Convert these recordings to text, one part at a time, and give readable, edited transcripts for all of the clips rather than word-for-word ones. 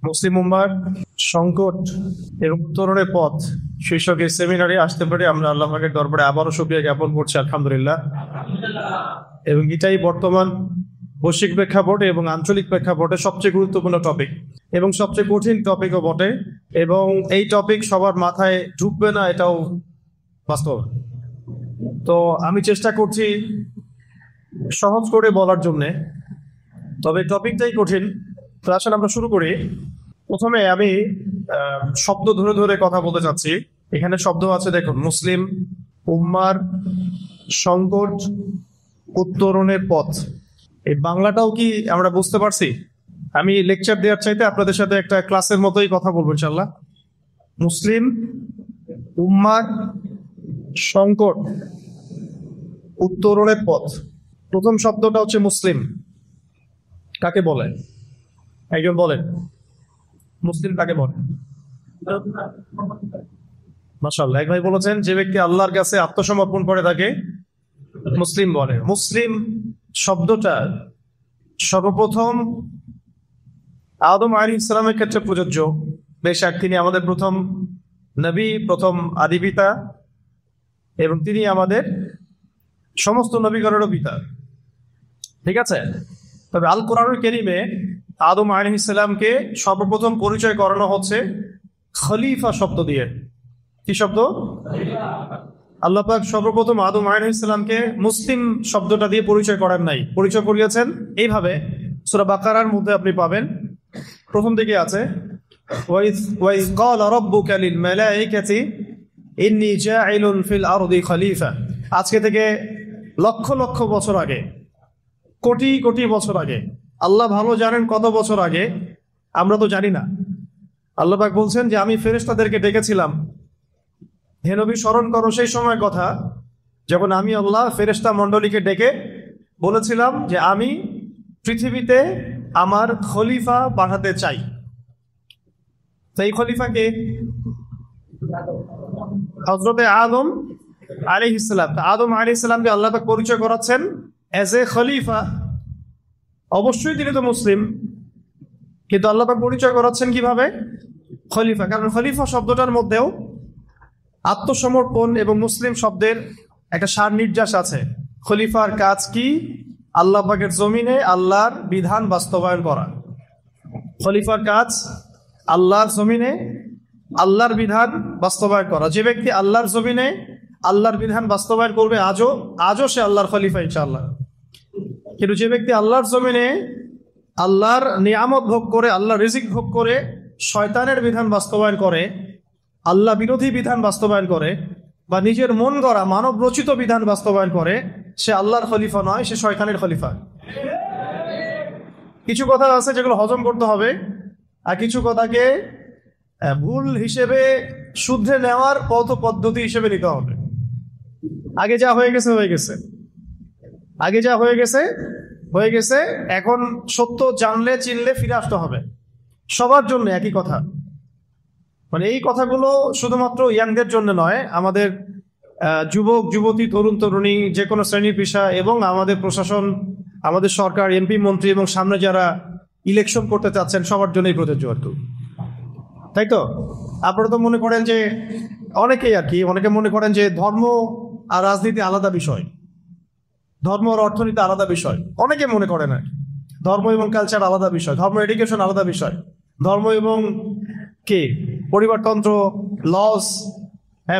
মুসলিম উম্মার সংকট এবং উত্তরণের পথ শীর্ষক এই সেমিনারে আসতে পারে আমরা আল্লাহ পাকের দরবারে আবারও শুকরিয়া জ্ঞাপন করছি, আলহামদুলিল্লাহ। এবং এটাই বর্তমান বৈশ্বিক প্রেক্ষাপটে এবং আঞ্চলিক প্রেক্ষাপটে সবচেয়ে গুরুত্বপূর্ণ টপিক এবং সবচেয়ে কঠিন টপিকও বটে। এবং এই টপিক সবার মাথায় ঢুকবে না, এটাও বাস্তব। তো আমি চেষ্টা করছি সহজ করে বলার জন্যে, তবে টপিকটাই কঠিন। তো আসলে আমরা শুরু করি। প্রথমে আমি শব্দ ধরে ধরে কথা বলতে চাচ্ছি। এখানে শব্দ আছে, দেখুন, মুসলিম উম্মার সংকট উত্তরণের পথ। এই বাংলাটাও কি আমরা বুঝতে পারছি? আমি লেকচার দেওয়ার চাইতে আপনাদের সাথে একটা ক্লাসের মতোই কথা বলবো ইনশাল্লাহ। মুসলিম উম্মার সংকট উত্তরণের পথ। প্রথম শব্দটা হচ্ছে মুসলিম। কাকে বলে? একজন বলেন, মুসলিম কাকে বলে? মাশাআল্লাহ, এক ভাই বলেছেন যে ব্যক্তি আল্লাহর কাছে আত্মসমর্পণ করে তাকে মুসলিম বলে। মুসলিম শব্দটা সর্বপ্রথম আদম আলাইহিস সালামের ক্ষেত্রে প্রযোজ্য। বেশক তিনি আমাদের প্রথম নবী, প্রথম আদি পিতা, এবং তিনি আমাদের সমস্ত নবীগণেরও পিতা। ঠিক আছে? তবে আল কোরআনুল কারীমে আদম আলাইহিস সালামকে সর্বপ্রথম পরিচয় করানো হচ্ছে খলিফা শব্দ দিয়ে। কি শব্দ? আল্লাহ পাক সর্বপ্রথম আদম আলাইহিস সালামকে মুসলিম শব্দটা দিয়ে পরিচয় করার নাই, পরিচয় করিয়েছেন এইভাবে। সূরা বাকারার মধ্যে আপনি পাবেন, প্রথম দিকে আছে, ওয়াইজ ক্বালা রাব্বুকা লিল মালাইকাতি ইন্নী জাইলুন ফিল আরদি খলিফা। আজকে থেকে লক্ষ লক্ষ বছর আগে, কোটি কোটি বছর আগে, আল্লাহ ভালো জানেন কত বছর আগে, আমরা তো জানি না। আল্লাহ পাক বলছেন যে আমি ফেরেশতাদেরকে ডেকেছিলাম, হে নবী স্মরণ করো সেই সময় কথা যখন আমি আল্লাহ ফেরেশতা মণ্ডলীকে ডেকে বলেছিলাম যে আমি পৃথিবীতে আমার খলিফা পাঠাতে চাই। তো এই খলিফাকে হযরতে আদম আলাইহিস সালাম, আদম আলাইহিস সালামকে আল্লাহ পাক পরিচয় করাচ্ছেন এজ এ খলিফা। অবশ্যই তিনি তো মুসলিম, কিন্তু আল্লাহ পাক পরিচয় করাচ্ছেন কিভাবে? খলিফা। কারণ খলিফা শব্দটার মধ্যেও আত্মসমর্পণ এবং মুসলিম শব্দের একটা সার নির্যাস আছে। খলিফার কাজ কি? আল্লাহ পাকের জমিনে আল্লাহর বিধান বাস্তবায়ন করা। খলিফার কাজ আল্লাহর জমিনে আল্লাহর বিধান বাস্তবায়ন করা। যে ব্যক্তি আল্লাহর জমিনে আল্লাহর বিধান বাস্তবায়ন করবে আজও সে আল্লাহর খলিফা ইনশাআল্লাহ। কিন্তু যে ব্যক্তি আল্লাহর জমিনে আল্লাহর নিয়ামত ভোগ করে, আল্লাহর রিজিক ভোগ করে শয়তানের বিধান বাস্তবায়ন করে, আল্লাহ বিরোধী বিধান বাস্তবায়ন করে, বা নিজের মন গড়া মানব রচিত বিধান বাস্তবায়ন করে, সে আল্লাহর খলিফা নয়, সে শয়তানের খলিফা। কিছু কথা আছে যেগুলো হজম করতে হবে, আর কিছু কথাকে ভুল হিসেবে শুদ্ধে নেওয়ার পথ পদ্ধতি হিসেবে নিতে হবে। আগে যা হয়ে গেছে হয়ে গেছে, আগে যা হয়ে গেছে হয়ে গেছে। এখন সত্য জানলে চিনলে ফিরে আসতে হবে। সবার জন্য একই কথা, মানে এই কথাগুলো শুধুমাত্র ইয়াংদের জন্য নয়, আমাদের যুবক যুবতী, তরুণ তরুণী, যে কোনো শ্রেণী পেশা এবং আমাদের প্রশাসন, আমাদের সরকার, এমপি মন্ত্রী এবং সামনে যারা ইলেকশন করতে চাচ্ছেন সবার জন্যই প্রযোজ্য আর কি। তাই তো? আপনারা তো মনে করেন যে, অনেকেই আর কি, অনেকে মনে করেন যে ধর্ম আর রাজনীতি আলাদা বিষয়, ধর্ম আর অর্থনীতি আলাদা বিষয়। অনেকে মনে করে না, ধর্ম এবং কালচার আলাদা বিষয়, ধর্ম এডুকেশন আলাদা বিষয়, ধর্ম এবং কে পরিবারতন্ত্র, লস,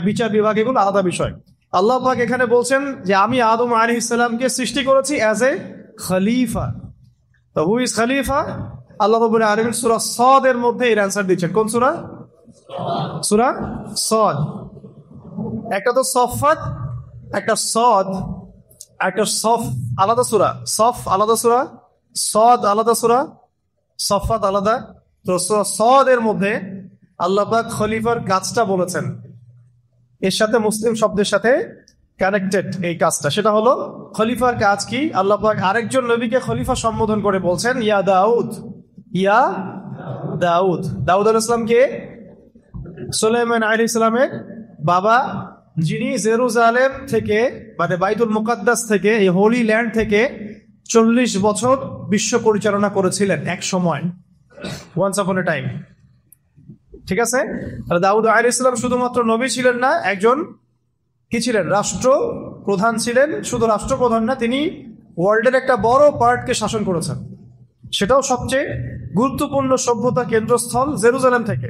বিচার বিভাগ, এগুলো আলাদা বিষয়। আল্লাহ পাক এখানে বলছেন যে আমি আদম আলাইহিস সালামকে সৃষ্টি করেছি অ্যাজ এ খলিফা। তো হু ইজ খলিফা? আল্লাহ রাব্বুল আলামিন সূরা সাদ এর মধ্যে এর অ্যানসার দিচ্ছেন। কোন সূরা? সূরা সাদ। একটা তো সফাত, একটা সাদ, একটা সফ আলাদা সূরা, সফ আলাদা সূরা, সাদ আলাদা সূরা, সফাত আলাদা। তো সূরা সাদ এর মধ্যে আল্লাহ পাক খলিফার কাজটা বলেছেন, এর সাথে মুসলিম শব্দের সাথে কানেক্টেড এই কাজটা। সেটা হলো খলিফার কাজ কি? আল্লাহ পাক আরেকজন নবীকে খলিফা সম্বোধন করে বলছেন ইয়া দাউদ, ইয়া দাউদ। দাউদ আলাইহিস সালামকে সুলাইমান আলাইহিস সালামের বাবা, যিনি জেরুজালেম থেকে, মানে বাইতুল মুকাদ্দাস থেকে, এই হোলি ল্যান্ড থেকে 40 বছর বিশ্ব পরিচালনা করেছিলেন এক সময়। ওয়ান্স আপন এ টাইম। ঠিক আছে, তাহলে দাউদ আলাইহিস সালাম শুধুমাত্র নবী ছিলেন না, একজন কি ছিলেন? রাষ্ট্র প্রধান ছিলেন। শুধু রাষ্ট্রপ্রধান না, তিনি ওয়ার্ল্ডের একটা বড় পার্টকে শাসন করেছেন, সেটাও সবচেয়ে গুরুত্বপূর্ণ সভ্যতা কেন্দ্রস্থল জেরুজালেম থেকে।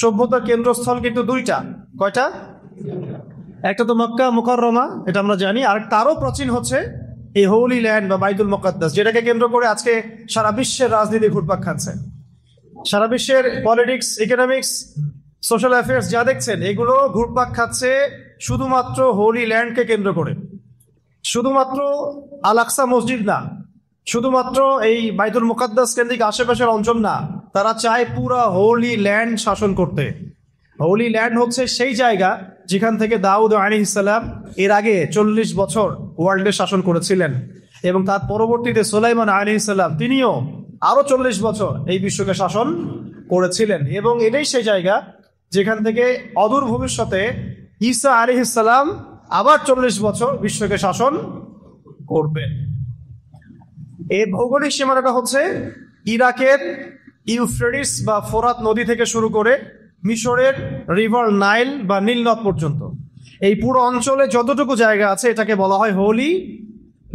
সভ্যতা কেন্দ্রস্থল কিন্তু দুইটা। কয়টা? একটা তো মক্কা মুকাররমা, এটা আমরা জানি, আর তারও প্রাচীন হচ্ছে এই হোলি ল্যান্ড বা বাইতুল মুকাদ্দাস, যেটাকে কেন্দ্র করে আজকে সারা বিশ্বের রাজনীতি ঘুরপাক খাচ্ছে। সারা বিশ্বের পলিটিক্স, ইকোনমিক্স, সোশ্যাল অ্যাফেয়ার্স যা দেখছেন, এগুলো ঘুরপাক খাচ্ছে শুধুমাত্র হোলি ল্যান্ডকে কেন্দ্র করে। শুধুমাত্র আল আকসা মসজিদ না, শুধুমাত্র এই বাইতুল মুকাদ্দাস কেন্দ্রিক আশেপাশের অঞ্চল না, তারা চায় পুরা হোলি ল্যান্ড শাসন করতে। হোলি ল্যান্ড হচ্ছে সেই জায়গা যেখান থেকে দাউদ আলাইহিস সালাম এর আগে 40 বছর ওয়ার্ল্ডে শাসন করেছিলেন, এবং তার পরবর্তীতে সুলাইমান আলাইহিস সালাম তিনিও আরো 40 বছর এই বিশ্বকে শাসন করেছিলেন। এবং এটাই সেই জায়গা যেখান থেকে অদূর ভবিষ্যতে ঈসা আলাইহিস সালাম আবার 40 বছর বিশ্বকে শাসন করবেন। এই ভৌগোলিক সীমানাটা হচ্ছে ইরাকের ইউফ্রেটিস বা ফোরাত নদী থেকে শুরু করে মিশরের রিভার নাইল বা নীল নদ পর্যন্ত। এই পুরো অঞ্চলে যতটুকু জায়গা আছে এটাকে বলা হয় হোলি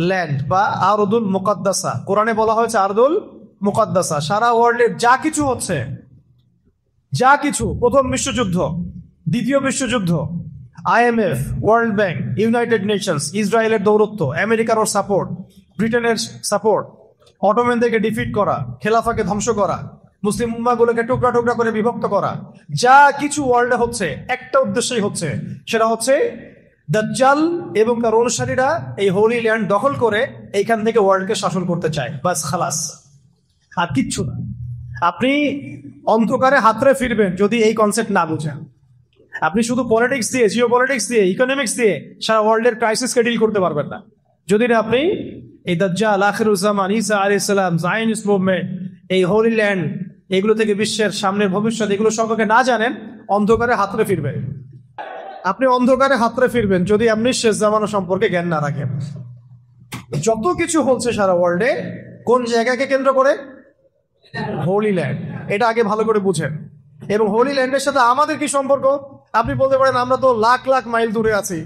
ল্যান্ড বা আরদুল মুকাদ্দাসা। কোরআনে বলা হয়েছে আরদুল মুকাদ্দাসা। সারা ওয়ার্ল্ডের যা কিছু হচ্ছে, যা কিছু, প্রথম বিশ্বযুদ্ধ, দ্বিতীয় বিশ্বযুদ্ধ, IMF, world bank, United Nations, ইসরায়েলের দৌরত্ব, আমেরিকার ওর সাপোর্ট, ব্রিটেনের সাপোর্ট, অটোম্যানদেরকে ডিফিট করা, খেলাফাকে ধ্বংস করা, মুসলিম উম্মাগুলোকে টুকরা টুকরা করে বিভক্ত করা, যা কিছু ওয়ার্ল্ডে হচ্ছে একটা উদ্দেশ্যই হচ্ছে, সেটা হচ্ছে দাজ্জাল এবং তার অনুসারীরা এই হোলি ল্যান্ড দখল করে এইখান থেকে ওয়ার্ল্ডকে শাসন করতে চায়। বাস, খালাস, আর কিচ্ছু না। আপনি অন্ধকারে হাতড়ে ফিরবেন যদি এই কনসেপ্ট না বুঝেন। আপনি শুধু পলিটিক্স দিয়ে, জিও পলিটিক্স দিয়ে, ইকোনমিক্স দিয়ে সারা ওয়ার্ল্ডের ক্রাইসিসকে ডিল করতে পারবেন না যদি না আপনি এই দাজ্জাল, আখিরুজ্জামান, ঈসা আলাইহিস সালাম, জায়নিস্ট মুভমেন্ট, এই হোলি ল্যান্ড, এগুলো থেকে বিশ্বের সামনের ভবিষ্যৎ, এগুলো সম্পর্কে না জানেন। অন্ধকারে হাতড়ে ফিরবেন। আপনি অন্ধকারে হাতড়ে ফিরবেন যদি আপনি শেষ জামানা সম্পর্কে জ্ঞান না রাখেন। যত কিছু হচ্ছে সারা ওয়ার্ল্ডে কোন জায়গাকে কেন্দ্র করে? হোলি ল্যান্ড। এটা আগে ভালো করে বুঝেন। এবং হোলি ল্যান্ডের সাথে আমাদের কি সম্পর্ক? আপনি বলতে পারেন আমরা তো লাখ লাখ মাইল দূরে আছি।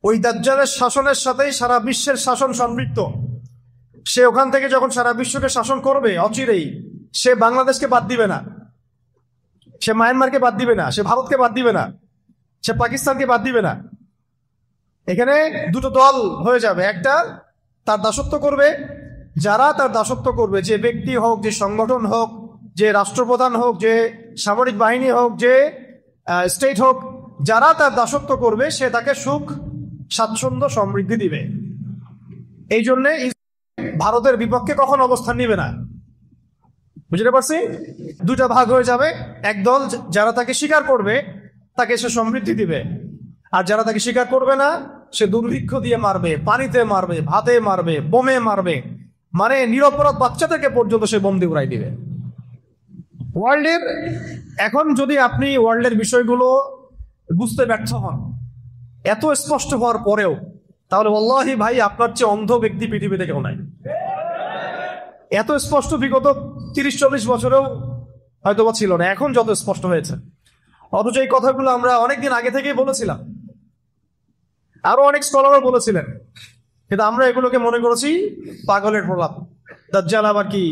ওই দাজ্জালের শাসনের সাথেই সারা বিশ্বের শাসন সম্পৃক্ত। সে ওখান থেকে যখন সারা বিশ্বকে শাসন করবে অচিরেই, সে বাংলাদেশকে বাদ দিবে না, সে মায়ানমারকে বাদ দিবে না, সে ভারতকে বাদ দিবে না, সে পাকিস্তানকে বাদ দিবে না। এখানে দুটো দল হয়ে যাবে। একটা তার দাসত্ব করবে, যারা তার দাসত্ব করবে, যে ব্যক্তি হোক, যে সংগঠন হোক, যে রাষ্ট্রপ্রধান হোক, যে সামরিক বাহিনী হোক, যে স্টেট হোক, যারা তার দাসত্ব করবে সে তাকে সুখ, স্বাচ্ছন্দ্য, সমৃদ্ধি দিবে। এই জন্যে ভারতের বিপক্ষে কখন অবস্থান নিবে না। বুঝতে পারছি? দুটা ভাগ হয়ে যাবে। একদল যারা তাকে স্বীকার করবে তাকে সে সমৃদ্ধি দিবে, আর যারা তাকে স্বীকার করবে না সে দুর্ভিক্ষ দিয়ে মারবে, পানিতে মারবে, ভাতে মারবে, বোমে মারবে, মানে নিরপরাধ বাচ্চাদেরকে পর্যন্ত সে বোম দিয়ে উড়াই দিবে। ওয়ার্ল্ডের এখন যদি আপনি ওয়ার্ল্ডের বিষয়গুলো বুঝতে ব্যর্থ হন এত স্পষ্ট হওয়ার পরেও, তাহলে ওয়াল্লাহি ভাই আপনার চেয়ে অন্ধ ব্যক্তি পৃথিবীতে কেউ নাই। এত স্পষ্ট বিগত 30-40 বছরেও হয়তো বা ছিল না, এখন যত স্পষ্ট হয়েছে। অথচ এই কথাগুলো আমরা অনেকদিন আগে থেকেই বলেছিলাম, আরো অনেক স্কলারও বলেছিলেন, কিন্তু আমরা এগুলোকে মনে করেছি পাগলের প্রলাপ। দাজ্জাল আবার কি?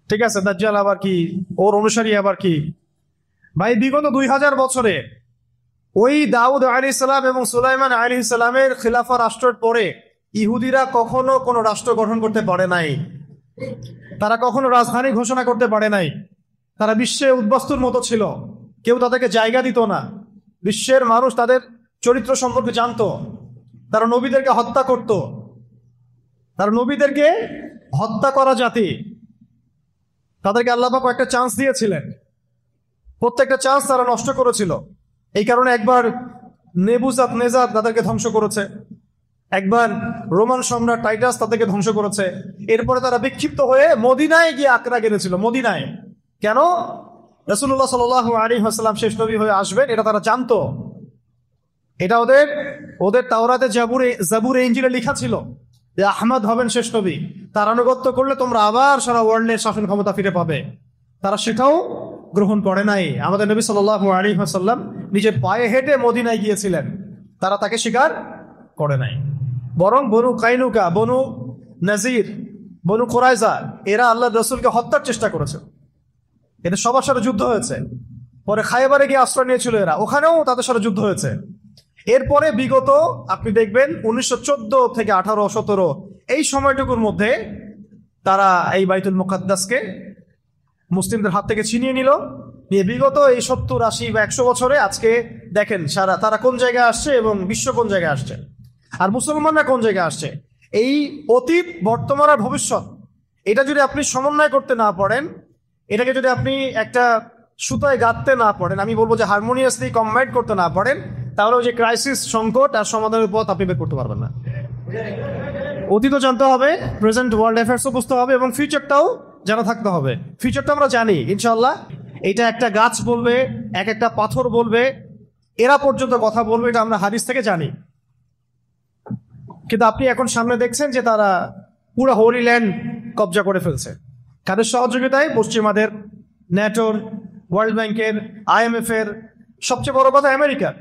ঠিক আছে, দাজ্জাল আবার কি? ওর অনুসারী আবার কি? ভাই বিগত 2000 বছরে ওই দাউদ আলাইহিস সালাম এবং সুলাইমান আলাইহিস সালামের খিলাফা রাষ্ট্রের পরে ইহুদিরা কখনো কোনো রাষ্ট্র গঠন করতে পারে নাই। তারা কখনো রাজধানী ঘোষণা করতে পারে নাই। তারা বিশ্বে উদ্বাস্তুর মতো ছিল, কেউ তাদেরকে জায়গা দিত না। বিশ্বের মানুষ তাদের চরিত্র সম্পর্কে জানতো। তারা নবীদেরকে হত্যা করত। তারা নবীদেরকে হত্যা করা জাতি। তাদেরকে আল্লাহ পাক একটা চান্স দিয়েছিলেন, প্রত্যেকটা চান্স তারা নষ্ট করেছিল। এই কারণে একবার নেবুজাদনেজার তাদেরকে ধ্বংস করেছে, একবার রোমান সম্রাট টাইটাস তাদেরকে ধ্বংস করেছে। এরপরে তারা বিক্ষিপ্ত হয়ে মদিনায় গিয়ে আক্রা গেড়েছিল। মদিনায় কেন? রাসূলুল্লাহ সাল্লাল্লাহু আলাইহি ওয়াসাল্লাম শেষ নবী হয়ে আসবেন, এটা তারা জানতো। এটা ওদের তাওরাতে, জাবুরে, ইনজিলে লেখা ছিল যে আহমদ হবেন শেষ নবী। তার আনুগত্য করলে তোমরা আবার সারা ওয়ার্ল্ডের শাসন ক্ষমতা ফিরে পাবে, তারা সেটাও গ্রহণ করে নাই। আমাদের নবী সাল্লাল্লাহু আলাইহি ওয়াসাল্লাম নিজে পায়ে হেঁটে মদিনায় গিয়েছিলেন, তারা তাকে স্বীকার করে নাই। বরং বনু কাইনুকা, বনু নাজির, বনু কুরাইজা এরা আল্লাহ রসুলকে হত্যার চেষ্টা করেছে, এদের সবার সাথে যুদ্ধ হয়েছে। পরে খায়বারে গিয়ে আশ্রয় নিয়েছিল এরা, ওখানেও তাদের সাথে যুদ্ধ হয়েছে। এরপরে বিগত আপনি দেখবেন 1914 থেকে 1817 এই সময়টুকুর মধ্যে তারা এই বাইতুল মুকাদ্দাসকে মুসলিমদের হাত থেকে ছিনিয়ে নিল। নিয়ে বিগত এই 70, 80 বা 100 বছরে আজকে দেখেন তারা কোন জায়গায় আসছে এবং বিশ্ব কোন জায়গায় আসছে, আর মুসলমানরা কোন জায়গায় আসছে। এই অতীত, বর্তমান আর ভবিষ্যৎ, এটা যদি আপনি সমন্বয় করতে না পারেন, এটাকে যদি আপনি একটা সুতায় গাঁথতে না পারেন, আমি বলবো যে হারমোনিয়াসলি কম্বাইন করতে না পারেন, তাহলে ওই যে ক্রাইসিস, সংকট আর সমাধানের পথ আপনি বের করতে পারবেন না। অতীতও জানতে হবে, প্রেজেন্ট ওয়ার্ল্ড অ্যাফেয়ার্সও বুঝতে হবে এবং ফিউচারটাও জানা থাকতে হবে। ফিউচারটা আমরা জানি ইনশাআল্লাহ, এটা একটা গাছ বলবে, এক একটা পাথর বলবে, এরা পর্যন্ত কথা বলবে, এটা আমরা হাদিস থেকে জানি। কিন্তু আপনি এখন সামনে দেখছেন যে তারা পুরো হোলি ল্যান্ড কবজা করে ফেলছে। কাদের সহযোগিতায়? পশ্চিমাদের, ন্যাটোর, ওয়ার্ল্ড ব্যাংকের, IMF এর, সবচেয়ে বড় কথা আমেরিকার,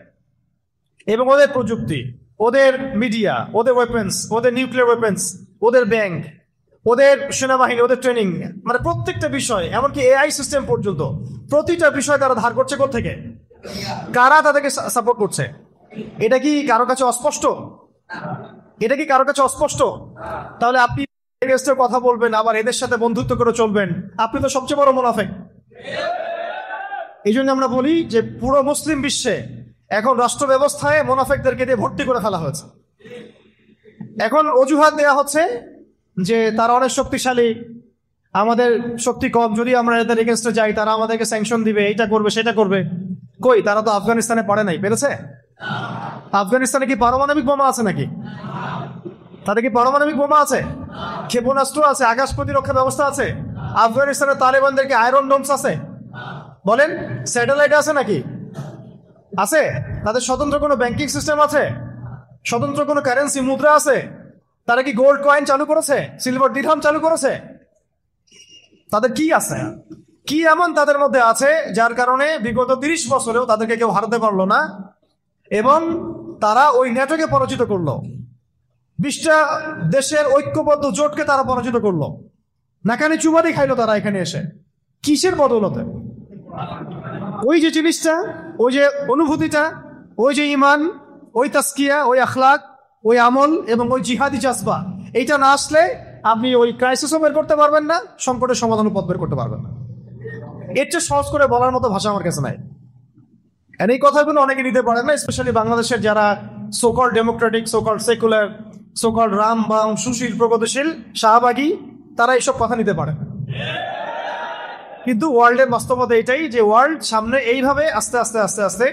এবং ওদের প্রযুক্তি, ওদের মিডিয়া, ওদের ওয়েপেন্স, ওদের নিউক্লিয়ার ওয়েপেন্স, ওদের ব্যাংক, ওদের সেনাবাহিনী, ওদের ট্রেনিং, মানে প্রত্যেকটা বিষয়, এমনকি AI সিস্টেম পর্যন্ত, প্রতিটা বিষয় তারা ধার করছে কোত্থেকে? কারা তাদেরকে সাপোর্ট করছে? এটা কি কারো কাছে অস্পষ্ট? এটা কি কারো কাছে অস্পষ্ট? তাহলে আপনি কথা বলবেন, আবার এদের সাথে বন্ধুত্ব করে চলবেন, আপনি তো সবচেয়ে বড় মুনাফিক। এই জন্য আমরা বলি যে পুরো মুসলিম বিশ্বে এখন রাষ্ট্র ব্যবস্থায় মুনাফিকদেরকে দিয়ে ভর্তি করে ফেলা হয়েছে। এখন অজুহাত দেওয়া হচ্ছে যে তারা অনেক শক্তিশালী, আমাদের শক্তি কম, যদি আমরা এদের এগেনস্টে যাই তারা আমাদেরকে স্যাংশন দিবে, এইটা করবে সেটা করবে। কই, তারা তো আফগানিস্তানে পারে নাই, পেরেছে? আফগানিস্তানে কি পারমাণবিক বোমা আছে নাকি? তাদের কি পারমাণবিক বোমা আছে? ক্ষেপণাস্ত্র আছে? আকাশ প্রতিরক্ষা ব্যবস্থা আছে? আফগানিস্তানের তালেবানদের কি আয়রন ডোমস আছে? বলেন, স্যাটেলাইট আছে নাকি? আছে? তাদের স্বতন্ত্র কোনো ব্যাংকিং সিস্টেম আছে? স্বতন্ত্র কোনো কারেন্সি, মুদ্রা আছে? তারা কি গোল্ড কয়েন চালু করেছে? সিলভার দিরহাম চালু করেছে? তাদের কি আছে? কি এমন তাদের মধ্যে আছে যার কারণে বিগত 30 বছরেও তাদেরকে কেউ হারাতে পারলো না, এবং তারা ওই ন্যাটোকে পরাজিত করলো, 20টা দেশের ঐক্যবদ্ধ জোটকে তারা পরাজিত করলো, নাকানি চুমারি খাইলো তারা এখানে এসে। কিসের বদৌলতে? ওই যে জিনিসটা, ওই যে অনুভূতিটা, ওই যে ইমান, ওই তাসকিয়া, ওই আখলাক, ওই আমল এবং ওই জিহাদি জাজবা, এইটা না আসলে আপনি ওই ক্রাইসিসও বের করতে পারবেন না, সংকটের সমাধানের পথ বের করতে পারবেন না। এর চেয়ে সহজ করে বলার মতো ভাষা আমার কাছে নাই। আর এই কথাগুলো অনেকে নিতে পারেন না, স্পেশালি বাংলাদেশের যারা সোকল ডেমোক্রেটিক, সোকল সেকুলার, সোকল রাম বাম, সুশীল, প্রগতিশীল, শাহবাগী, তারা এইসব কথা নিতে পারে না। কিন্তু ওয়ার্ল্ডের বাস্তবতা এটাই যে ওয়ার্ল্ড সামনে এইভাবে আস্তে আস্তে আস্তে আস্তে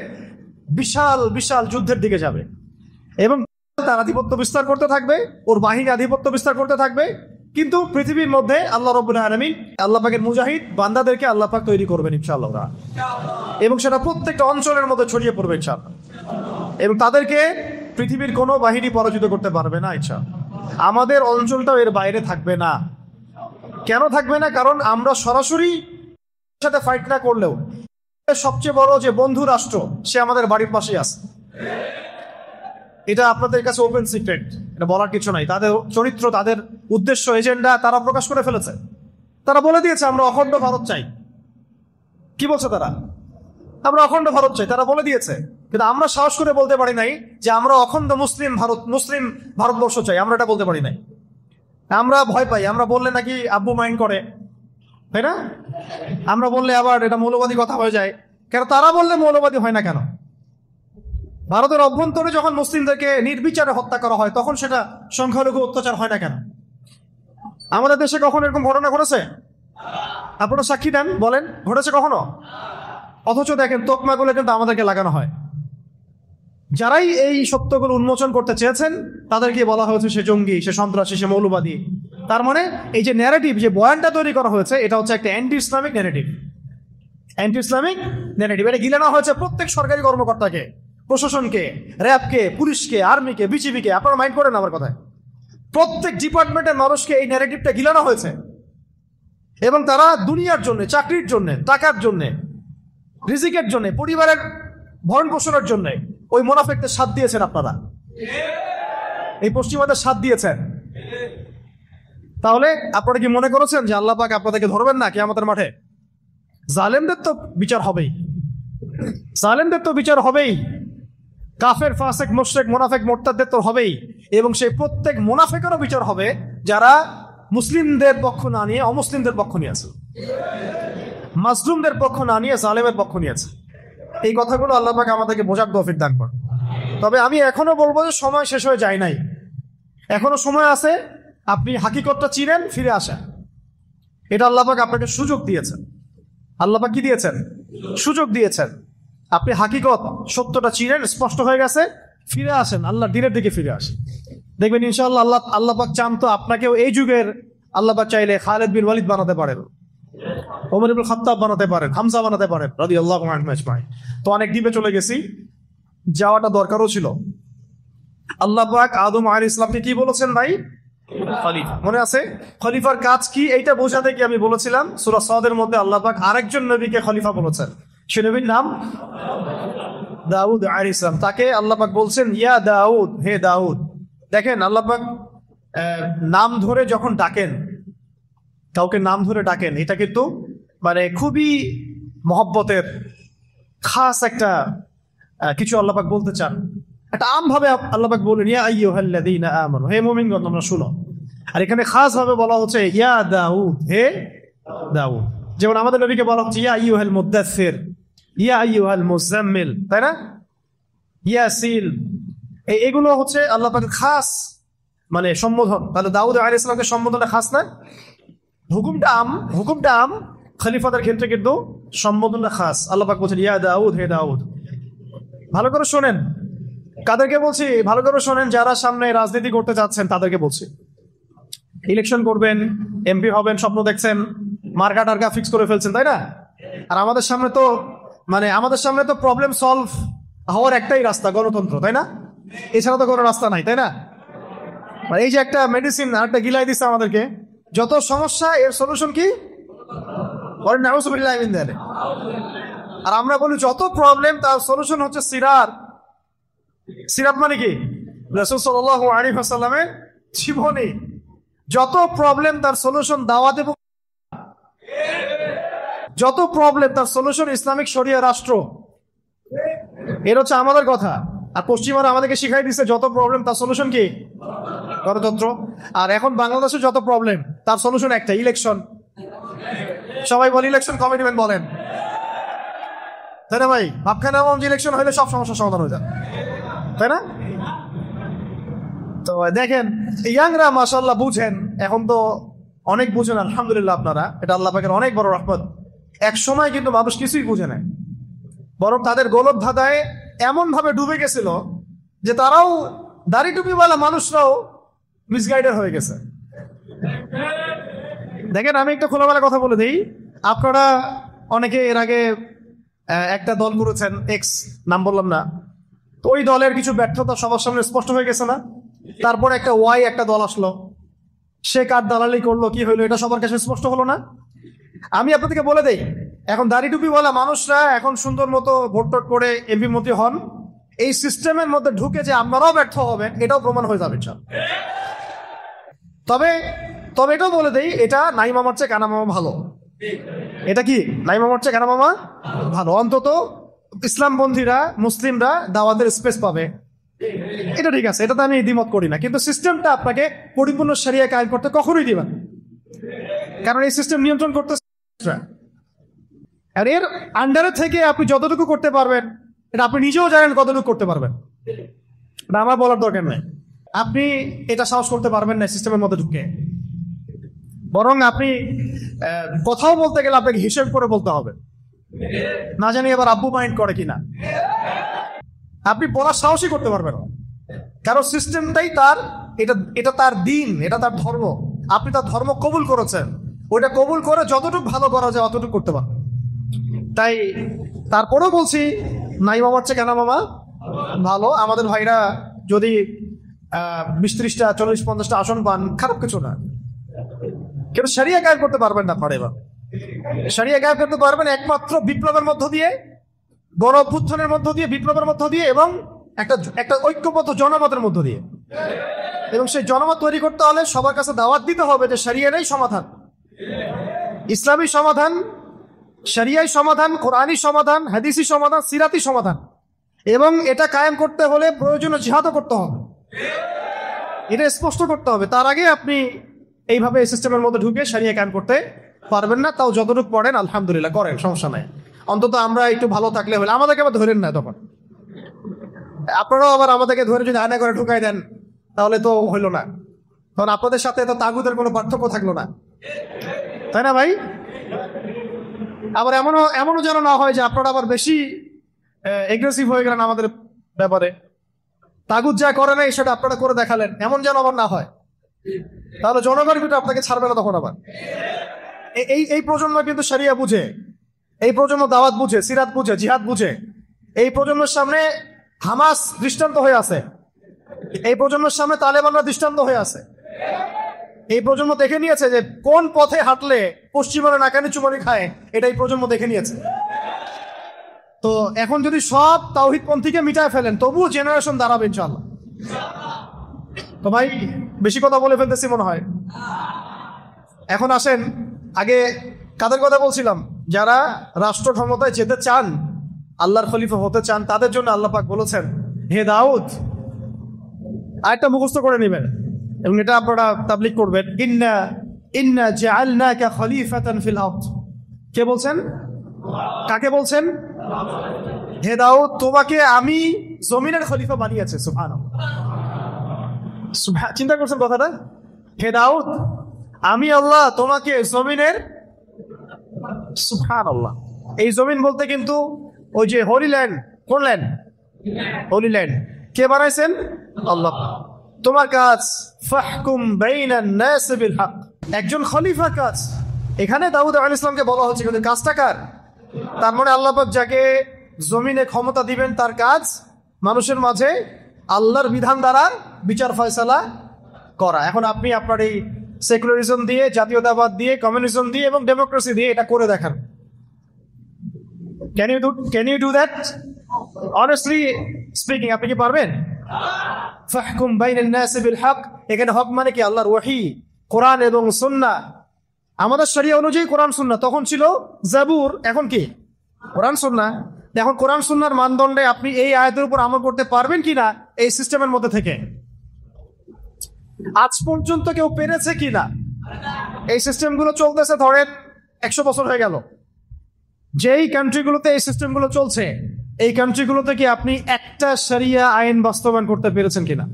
বিশাল বিশাল যুদ্ধের দিকে যাবে, এবং তার আধিপত্য বিস্তার করতে থাকবে, ওর বাহিনী আধিপত্য বিস্তার করতে থাকবে। কিন্তু পৃথিবীর মধ্যে আল্লাহ রাব্বুল আলামিন, আল্লাহ পাকের মুজাহিদ বান্দাদেরকে আল্লাহ পাক তৈরি করবেন ইনশাআল্লাহ, এবং সেটা প্রত্যেকটা অঞ্চলের মধ্যে ছড়িয়ে পড়বে ইনশাআল্লাহ, এবং তাদেরকে পৃথিবীর কোনো বাহিনী পরাজিত করতে পারবে না ইনশাআল্লাহ। আমাদের অঞ্চলটাও এর বাইরে থাকবে না। কেন থাকবে না? কারণ আমরা সরাসরি সাথে ফাইট না করলেও সবচেয়ে বড় যে বন্ধু রাষ্ট্র, সে আমাদের বাড়ির পাশেই আছে। এটা আপনাদের কাছে ওপেন সিক্রেট, এটা বলার কিছু নাই। তাদের চরিত্র, তাদের উদ্দেশ্য, এজেন্ডা তারা প্রকাশ করে ফেলেছে। তারা বলে দিয়েছে আমরা অখণ্ড ভারত চাই। কি বলছে তারা? আমরা অখণ্ড ভারত চাই, তারা বলে দিয়েছে। কিন্তু আমরা সাহস করে বলতে পারি নাই যে আমরা অখণ্ড মুসলিম ভারতবর্ষ চাই, আমরা এটা বলতে পারি নাই। আমরা ভয় পাই, আমরা বললে নাকি আব্বু মাইন্ড করে, তাই না? আমরা বললে আবার এটা মৌলবাদী কথা হয়ে যায়। কেন তারা বললে মৌলবাদী হয় না কেন? ভারতের অভ্যন্তরে যখন মুসলিমদেরকে নির্বিচারে হত্যা করা হয়, তখন সেটা সংখ্যালঘু অত্যাচার হয় না কেন? আমাদের দেশে কখন এরকম ঘটনা ঘটেছে? আপনারা সাক্ষী দেন, বলেন ঘটেছে কখনো? অথচ দেখেন তোকমাগুলো কিন্তু আমাদেরকে লাগানো হয়। যারাই এই সত্যগুলো উন্মোচন করতে চেয়েছেন তাদেরকে বলা হয়েছে সে জঙ্গি, সে সন্ত্রাসী, সে মৌলবাদী। তার মানে এই যে ন্যারেটিভ, যে বয়ানটা তৈরি করা হয়েছে, এটা হচ্ছে একটা anti Islamic narrative. Anti Islamic narrative এটা গিলানো হয়েছে প্রত্যেক সরকারি কর্মকর্তাকে, প্রশাসনকে, র্যাবকে, পুলিশকে, আর্মিকে, বিজিবিকে। আপনারা মাইন্ড করেন আমার কথায়? প্রত্যেক ডিপার্টমেন্টের মানুষকে এই ন্যারেটিভটা গিলানো হয়েছে, এবং তারা দুনিয়ার জন্য, চাকরির জন্য, টাকার জন্য, রিজিকের জন্য, পরিবারের ভরণ পোষণের জন্য ওই মুনাফিকদের সাথ দিয়েছেন। আপনারা এই পশ্চিমাদের সাথ দিয়েছেন। তাহলে আপনারা কি মনে করেছেন যে আল্লাহ পাক আপনাদেরকে ধরবেন না কিয়ামতের মাঠে? জালেমদের তো বিচার হবেই, জালেমদের তো বিচার হবেই, কাফের, ফাসিক, মুশরিক, মুনাফিক, মুরতাদদের তো হবেই, এবং সেই প্রত্যেক মুনাফিকেরও বিচার হবে যারা মুসলিমদের পক্ষ না নিয়ে অমুসলিমদের পক্ষ নিয়েছে, মাজলুমদের পক্ষ না নিয়ে জালেমের পক্ষ নিয়েছে। এই কথাগুলো আল্লাহ পাক আমাদেরকে বোঝার তৌফিক দান করেন। তবে আমি এখনো বলবো যে সময় শেষ হয়ে যায় নাই, এখনো সময় আছে। আপনি হাকিকতটা চিনেন, ফিরে আসেন। এটা আল্লাহ পাক আপনাকে সুযোগ দিয়েছেন। আল্লাহ পাক কি দিয়েছেন? সুযোগ দিয়েছেন। আপনি হাকিকত, সত্যটা চিনেন, স্পষ্ট হয়ে গেছে, ফিরে আসেন, আল্লাহ দিনের দিকে ফিরে আসেন। দেখবেন ইনশাআল্লাহ আল্লাহ পাক চান তো আপনাকেও এই যুগের আল্লাহ পাক চাইলে খালিদ বিন ওয়ালিদ বানাতে পারেন, ওমর ইবনে খাত্তাব বানাতে পারেন, হামজা বানাতে পারেন রাদিয়াল্লাহু আনহুম আজমাইন। তো অনেক ডিপে চলে গেছি, যাওয়াটা দরকারও ছিল। আল্লাহ পাক আদম আলাইহিস সালামকে কি বলেছেন ভাই? খলিফা। মনে আছে? খলিফার কাজ কি এইটা বোঝাতে কি আমি বলেছিলাম সূরা সাদের মধ্যে আল্লাহ পাক আরেকজন নবীকে খলিফা বলেছেন। সে নবীর নাম দাউদ আলাইহিস সালাম। তাকে আল্লাহ পাক বলছেন ইয়া দাউদ, হে দাউদ। দেখেন আল্লাহ পাক নাম ধরে যখন ডাকেন, কাউকে নাম ধরে ডাকেন, এটা কিন্তু মানে খুবই মহব্বতের খাস একটা কিছু আল্লাহ পাক বলতে চান। একটা আমভাবে আল্লাহ পাক বলেন ইয়া আইয়ুহাল্লাযীনা আমানু, হে মুমিনগণ তোমরা শুনো। আর এখানে খাস ভাবে বলা হচ্ছে ইয়া দাউদ, হে দাউদ। যেমন আমাদের নবীকে বলা হচ্ছে ইয়া আইয়ুহাল মুদাসসির, ইয়া আইয়ুহাল মুজাম্মিল, তাই না? ইয়াসিল, এগুলো হচ্ছে আল্লাহ পাকের খাস মানে সম্বোধন। তাহলে দাউদ আলাইহিস সালামকে সম্বোধনটা খাস না? হুকুমটা আম, খলিফাদের ক্ষেত্রে কিন্তু সম্বোধনটা খাস। আল্লাহ পাক বলছেন ইয়া দাউদ, হে দাউদ। ভালো করে শোনেন, কাদেরকে বলছি? ভালো করে শোনেন, যারা সামনে রাজনীতি করতে যাচ্ছেন তাদেরকে বলছি। ইলেকশন করবেন, এমপি হবেন, স্বপ্ন দেখছেন, মার্কা টার্কা ফিক্স করে ফেলছেন, তাই না? আর আমাদের সামনে তো প্রবলেম সলভ হওয়ার একটাই রাস্তা, গণতন্ত্র, তাই না? এছাড়া তো কোনো রাস্তা নাই, তাই না? এই যে একটা মেডিসিন আর একটা গিলাই দিচ্ছে আমাদেরকে, যত সমস্যা এর সলিউশন কি? আর আমরা বলি যত প্রবলেম তার সলিউশন হচ্ছে সিরাত। সিরাত মানে কি? রাসূল সাল্লাল্লাহু আলাইহি ওয়াসাল্লামের জীবনী। যত প্রবলেম তার সলিউশন দাওয়াত, এবং যত প্রবলেম তার সলিউশন ইসলামিক শরিয়া রাষ্ট্র। এর হচ্ছে আমাদের কথা। আর পশ্চিমারা আমাদেরকে শিখাই দিচ্ছে যত প্রবলেম তার সলিউশন কি? গণতন্ত্র। আর এখন বাংলাদেশে যত প্রবলেম তার সলিউশন একটা, ইলেকশন। সবাই বলে ইলেকশন কমিটমেন্ট বলেন, তাই না ভাই? ভাবখানা এমন যে ইলেকশন হলে সব সমস্যার সমাধান হয়ে যায়, তাই না? তো দেখেন ইয়াংরা মাশাআল্লাহ বুঝেন, এখন তো অনেক বুঝেন আলহামদুলিল্লাহ। আপনারা, এটা আল্লাহ পাকের অনেক বড় রহমত। এক সময় কিন্তু মানুষ কিছুই বুঝে না, বরং তাদের গোলক ধাঁধায় এমন ভাবে ডুবে গেছিল যে তারাও, দাড়ি টুপিওয়ালা মানুষরাও মিসগাইডেড হয়ে গেছে। দেখেন আমি একটা খোলামেলা কথা বলে দিই, আপনারা অনেকে এর আগে একটা দল করেছেন, এক্স, নাম বললাম না, তো ওই দলের কিছু ব্যর্থতা সবার সামনে স্পষ্ট হয়ে গেছে না? তারপর একটা ওয়াই একটা দল আসলো, সে কার দালালি করলো, কি হইলো, এটা সবার কাছে স্পষ্ট হলো না? আমি আপনাদেরকে বলে দেই, এখন দাড়ি টুপিওয়ালা মানুষরা এখন সুন্দর মতো ভোট টোট করে এমপি মন্ত্রী হন, এই সিস্টেমের মধ্যে ঢুকে যে আপনারাও ব্যর্থ হবেন এটাও প্রমাণ হয়ে যাবে। তবে এটাও বলে দেই, এটা নাই মামার চেয়ে কানা মামা ভালো। এটা কি? নাই মামার চেয়ে কানা মামা ভালো। অন্তত ইসলামপন্থীরা, মুসলিমরা দাওয়াতের স্পেস পাবে, এটা ঠিক আছে, এটাতে আমি দ্বিমত করি না। কিন্তু সিস্টেমটা আপনাকে পরিপূর্ণ শরিয়া কায়েম করতে কখনোই দিবেন, কারণ এই সিস্টেম নিয়ন্ত্রণ করতে। আর এর আন্ডারে থেকে আপনি যতটুকু করতে পারবেন এটা আপনি নিজেও জানেন কতটুকু করতে পারবেন, না আমার বলার দরকার নাই। আপনি এটা সাহস করতে পারবেন না সিস্টেমের মধ্যে ঢুকে, বরং আপনি কথাও বলতে গেলে আপনাকে হিসেব করে বলতে হবে। না জানি এবার আব্বু মাইন্ড করে কিনা, আপনি বলার সাহসই করতে পারবেন না, কারণ সিস্টেমটাই তার, এটা তার দিন, এটা তার ধর্ম। আপনি তার ধর্ম কবুল করেছেন, ওইটা কবুল করে যতটুকু ভালো করা যায় অতটুকু করতে পারবেন। তাই তারপরেও বলছি, নাই মামার চেয়ে কেন মামা ভালো। আমাদের ভাইরা যদি 20-30টা 40-50টা আসন পান, খারাপ কিছু না, কিন্তু শরিয়া কায়েম করতে পারবেন না। আপনারা এবার শরিয়া কায়েম করতে পারবেন একমাত্র বিপ্লবের মধ্য দিয়ে, গণ অভ্যুত্থানের মধ্য দিয়ে, বিপ্লবের মধ্য দিয়ে, এবং একটা ঐক্যবদ্ধ জনমতের মধ্য দিয়ে। এবং সেই জনমত তৈরি করতে হলে সবার কাছে দাওয়াত দিতে হবে যে শরিয়াটাই সমাধান, ইসলামী সমাধান, শরিয়াই সমাধান, কোরআনী সমাধান, হাদিসি সমাধান, সিরাতি সমাধান। এবং এটা কায়েম করতে হলে প্রয়োজনীয় জিহাদও করতে হবে, এটা স্পষ্ট করতে হবে। তার আগে আপনি এইভাবে এই সিস্টেমের মধ্যে ঢুকে শরিয়া কায়েম করতে পারবেন না। তাও যতটুকু পড়েন আলহামদুলিল্লাহ করেন, সমস্যা নাই। অন্তত আমরা একটু ভালো থাকলে হলে, আমাদেরকে আবার ধরেন না তখন। আপনারাও আবার আমাদেরকে ধরে যদি আয়না করে ঢুকাই দেন তাহলে তো হইল না, তখন আপনাদের সাথে তো তাগুদের কোনো পার্থক্য থাকলো না, তাই না ভাই? আবার এমনও যেন না হয় যে আপনারা আবার বেশি এগ্রেসিভ হয়ে গেলেন আমাদের ব্যাপারে, তাগুদ যা করে নাই সেটা আপনারা করে দেখালেন, এমন যেন আবার না হয়। তাহলে জনগণ কিন্তু আপনাকে ছাড়বে না তখন আবার। এই প্রজন্ম কিন্তু শরিয়া বুঝে, এই প্রজন্ম দাওয়াত বুঝে, সিরাত বুঝে, জিহাদ বুঝে। এই প্রজন্মের সামনে হামাস দৃষ্টান্ত হয়ে আছে, এই প্রজন্মের সামনে তালেবানরা দৃষ্টান্ত হয়ে আছে। এই প্রজন্ম দেখে নিয়েছে যে কোন পথে হাঁটলে পশ্চিমারা নাকানি চুমানি খায়, এটা এই প্রজন্ম দেখে নিয়েছে। তো এখন যদি সব তাওহীদপন্থীকে মিটায় ফেলেন তবুও জেনারেশন দাঁড়াবে ইনশাআল্লাহ। তো ভাই বেশি কথা বলে ফেলতেছি মনে হয়। এখন আসেন, আগে কাদের কথা বলছিলাম? যারা রাষ্ট্র ক্ষমতায় যেতে চান, আল্লাহর খলিফা হতে চান, তাদের জন্য আল্লাহ পাক বলেছেন, হে দাউদ, আয়াতটা মুখস্থ করে নেবেন এবং এটা আপনারা তাবলীগ করবেন। ইন্না জাআলনাকা খলিফাতান ফিল আরদ। কে বলছেন? কাকে বলছেন? হে দাউদ, তোমাকে আমি জমিনের খলিফা বানিয়েছি। সুবহানাল্লাহ, চিন্তা করছেন কথাটা? হে দাউদ, আমি আল্লাহ তোমাকে জমিনের, সুবহানাল্লাহ। এই জমিন বলতে কিন্তু ওই যে হোলি ল্যান্ড, কোন ল্যান্ড? Holy land. কে বানাইছেন? আল্লাহ। তোমার কাজ ফাহকুম বাইনান নাস বিল হক, একজন খলিফা কাজ। এখানে দাউদ আলাইহিস সালামকে বলা হচ্ছে, কিন্তু কাজটা কার? তার মানে আল্লাহ পাক যাকে জমিনে ক্ষমতা দিবেন তার কাজ মানুষের মাঝে আল্লাহর বিধান দ্বারা বিচার ফয়সালা করা। এখন আপনি আপনার এই সেকুলারিজম দিয়ে, জাতীয়তাবাদ দিয়ে, কমিউনিজম দিয়ে এবং ডেমোক্রেসি দিয়ে এটা করে দেখান। Can you do that? Honestly speaking আপনি কি পারবেন? ফাহকুম বাইনান নাস বিল হক, এখানে হক মানে কি? আল্লাহর ওহী, কোরআন এবং সুন্নাহ। আমাদের শরিয়া অনুযায়ী কোরআন সুন্নাহ, তখন ছিল জাবুর, এখন কি? কোরআন সুন্নাহ। এখন কোরআন সুন্নাহর মানদণ্ডে আপনি এই আয়াতের উপর আমল করতে পারবেন কিনা এই সিস্টেমের মধ্যে থেকে? আজ পর্যন্ত কেউ পেরেছে কিনা? এই সিস্টেমগুলো চলতেছে ধরেন 100 বছর হয়ে গেল। যেই কান্ট্রিগুলোতে এই সিস্টেমগুলো চলছে, এই কান্ট্রিগুলোতে কি আপনি একটা শরিয়া আইন বাস্তবায়ন করতে পেরেছেন কিনা?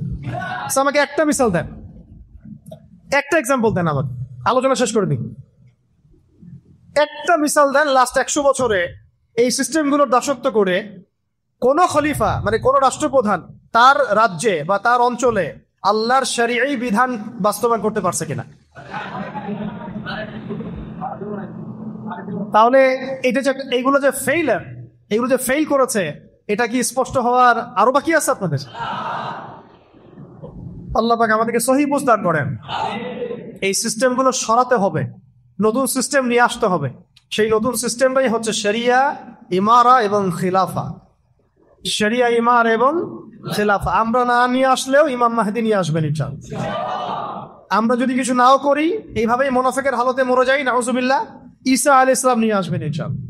আমাকে একটা মিসাল দেন, একটা এক্সাম্পল দেন, আমাকে আলোচনা শেষ করে দিন। একটা মিসাল দেন লাস্ট 100 বছরে এই সিস্টেমগুলোর দাসত্ব করে কোন খলিফা, মানে কোন রাষ্ট্রপ্রধান তার রাজ্যে বা তার অঞ্চলে আল্লাহর শরীয়ী বিধান বাস্তবায়ন করতে পারছে কিনা? তাহলে এটা যে এইগুলো যে ফেইলার, এগুলো যে ফেইল করেছে, এটা কি স্পষ্ট হওয়ার আরো বাকি আছে আপনাদের? আল্লাহ পাক আমাদেরকে সহি বুঝ দান করেন। এই সিস্টেমগুলো সরাতে হবে, নতুন সিস্টেম নিয়ে আসতে হবে। সেই নতুন সিস্টেমটাই হচ্ছে শরিয়া, ইমারা এবং খিলাফা। শরিয়া, ইমার এবং খিলাফা আমরা না নিয়ে আসলেও ইমাম মাহদী নিয়ে আসবেন ইনশাআল্লাহ। আমরা যদি কিছু নাও করি, এইভাবেই মুনাফিকের হালতে মরে যাই, নাউজুবিল্লাহ, ঈসা আলাইহিস সালাম নিয়ে আসবেন ইনশাআল্লাহ।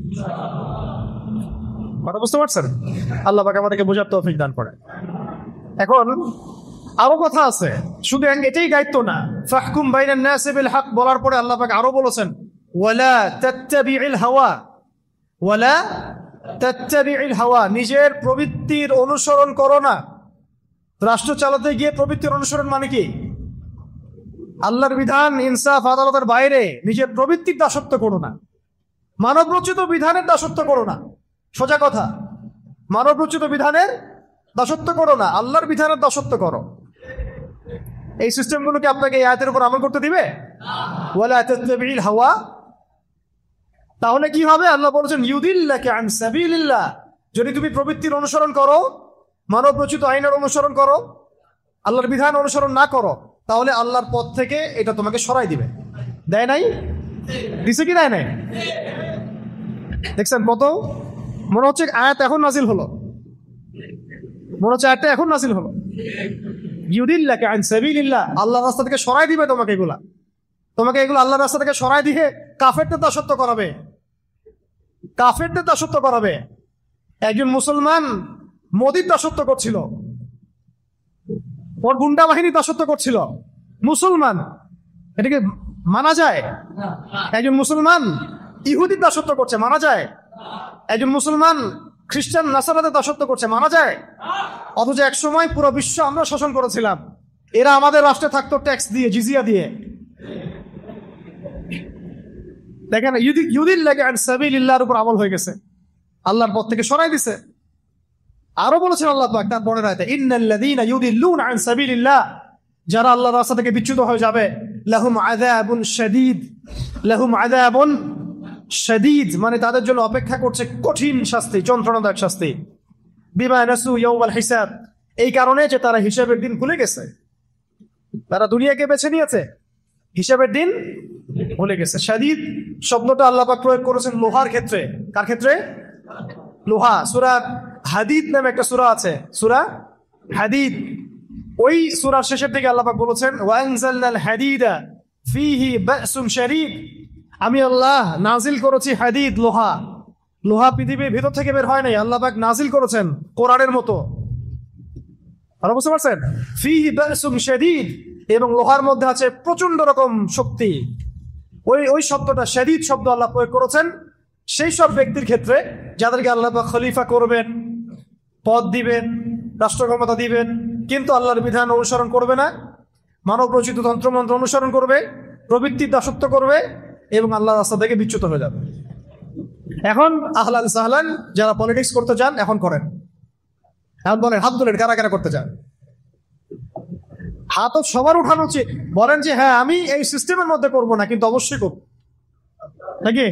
কথা বুঝতে পারছেন? আল্লাহ পাক আমাদেরকে বোঝার তৌফিক দান করেন। এখন আরো কথা আছে, শুধু এটাই দায়িত্ব না। ফাহকুম বাইনান নাস বিল হক বলার পরে আল্লাহ পাক আরো বলেছেন, ওয়ালা তাত্তাবিউল হাওয়া, ওয়ালা তাত্তাবিউল হাওয়া, নিজের প্রবৃত্তির অনুসরণ করো না। রাষ্ট্র চালাতে গিয়ে প্রবৃত্তির অনুসরণ মানে কি? আল্লাহর বিধান, ইনসাফ, আদালতের বাইরে নিজের প্রবৃত্তির দাসত্ব করো না। মানব রচিত বিধানের দাসত্ব করো না। সোজা কথা, মানব রচিত বিধানের দাসত্ব করো না, আল্লাহর বিধানের দাসত্ব করো। এই সিস্টেমগুলোকে আপনাকে এই আয়াতের উপর আমল করতে দিবে? ওয়ালা তাত্তাবিউল হাওয়া। তাহলে কি হবে? আল্লাহ বলেছেন, ইউদিল্লাকা আন সাবিলিল্লাহ। যদি তুমি প্রবৃত্তির অনুসরণ করো, মানব রচিত আইনের অনুসরণ করো, আল্লাহর বিধান অনুসরণ না করো, তাহলে আল্লাহর পথ থেকে এটা তোমাকে সরাই দিবে। দেয় নাই? দিছে কি দেয় নাই? দেখছেন কত? মনে হচ্ছে আয়াত এখন নাজিল হলো, মনে হচ্ছে আয়াতটা এখন নাজিল হলো। ইউদিল্লাকা আন সাবিলিল্লাহ, আল্লাহর রাস্তা থেকে সরাই দিবে তোমাকে এগুলা, তোমাকে এগুলো আল্লাহর রাস্তা থেকে সরাই দিয়ে কাফেরদের দাসত্ব করাবে, কাফেরদের দাসত্ব করাবে। একজন মুসলমান মোদির দাসত্ব করছিল, ওর গুন্ডা বাহিনী দাসত্ব করছিল, মুসলমান, এটাকে মানা যায়? একজন মুসলমান ইহুদির দাসত্ব করছে, মানা যায়? একজন মুসলমান খ্রিস্টান নাসারাদের দাসত্ব করছে, মানা যায়? অথচ এক সময় পুরো বিশ্ব আমরা শাসন করেছিলাম, এরা আমাদের রাষ্ট্রে থাকতো ট্যাক্স দিয়ে, জিজিয়া দিয়ে। দেখেন, ইউদিল্লাহি আন সাবিলিল্লাহর উপর আমল হয়ে গেছে, আল্লাহর পথ থেকে সরাই দিছে। আরো বলেছেন আল্লাহ পাক তার পরের আয়াতে, ইন্নাল্লাযীনা ইউদিল্লুনা আন সাবিলিল্লাহ, যারা আল্লাহর রাস্তা থেকে বিচ্যুত হয়ে যাবে, লাহুম আযাবুন শাদীদ, লাহুম আযাবুন শাদীদ, মানে তাদের জন্য অপেক্ষা করছে কঠিন শাস্তি, যন্ত্রণাদায়ক শাস্তি। বিমা নাসু ইয়াউমাল হিসাব, এই কারণে যে তারা হিসাবের দিন ভুলে গেছে, তারা দুনিয়াকে বেছে নিয়েছে, হিসাবের দিন ভুলে গেছে। শাদীদ শব্দটা আল্লাহ পাক প্রয়োগ করেছেন লোহার ক্ষেত্রে। কার ক্ষেত্রে? লোহা। সূরা হাদিদ নামে একটা সূরা আছে, সূরা হাদিদ। ওই সূরার শেষের দিকে আল্লাহ পাক বলেছেন, ওয়া আনজালনাল হাদিদা ফীহি বা'সুন শাদীদ, আমি আল্লাহ নাজিল করেছি হাদিদ, লোহা। লোহা পৃথিবীর ভিতর থেকে বের হয় নাই, আল্লাহ পাক নাজিল করেছেন কোরআনের মতো। আর বুঝতে পারছেন? ফীহি বা'সুন শাদীদ, এবং লোহার মধ্যে আছে প্রচন্ড রকম শক্তি। ওই শব্দটা শাদীদ শব্দ আল্লাহ প্রয়োগ করেছেন সেই সব ব্যক্তির ক্ষেত্রে যাদেরকে আল্লাহ পাক খলিফা করবেন, পদ দিবেন, রাষ্ট্র ক্ষমতা দিবেন, কিন্তু আল্লাহর বিধান অনুসরণ করবে না, মানব রচিত তন্ত্রমন্ত্র অনুসরণ করবে, প্রবৃত্তির দাসত্ব করবে এবং আল্লাহর রাস্তা থেকে বিচ্যুত হয়ে যাবে। এখন আহলান সাহলান, যারা পলিটিক্স করতে চান এখন করেন। এখন বলেন, হাত তুলেন কারা কারা করতে চান? হাত সবার উঠানো উচিত। বলেন যে হ্যাঁ আমি এই সিস্টেমের মধ্যে করব না, কিন্তু অবশ্যই করব, নাকি?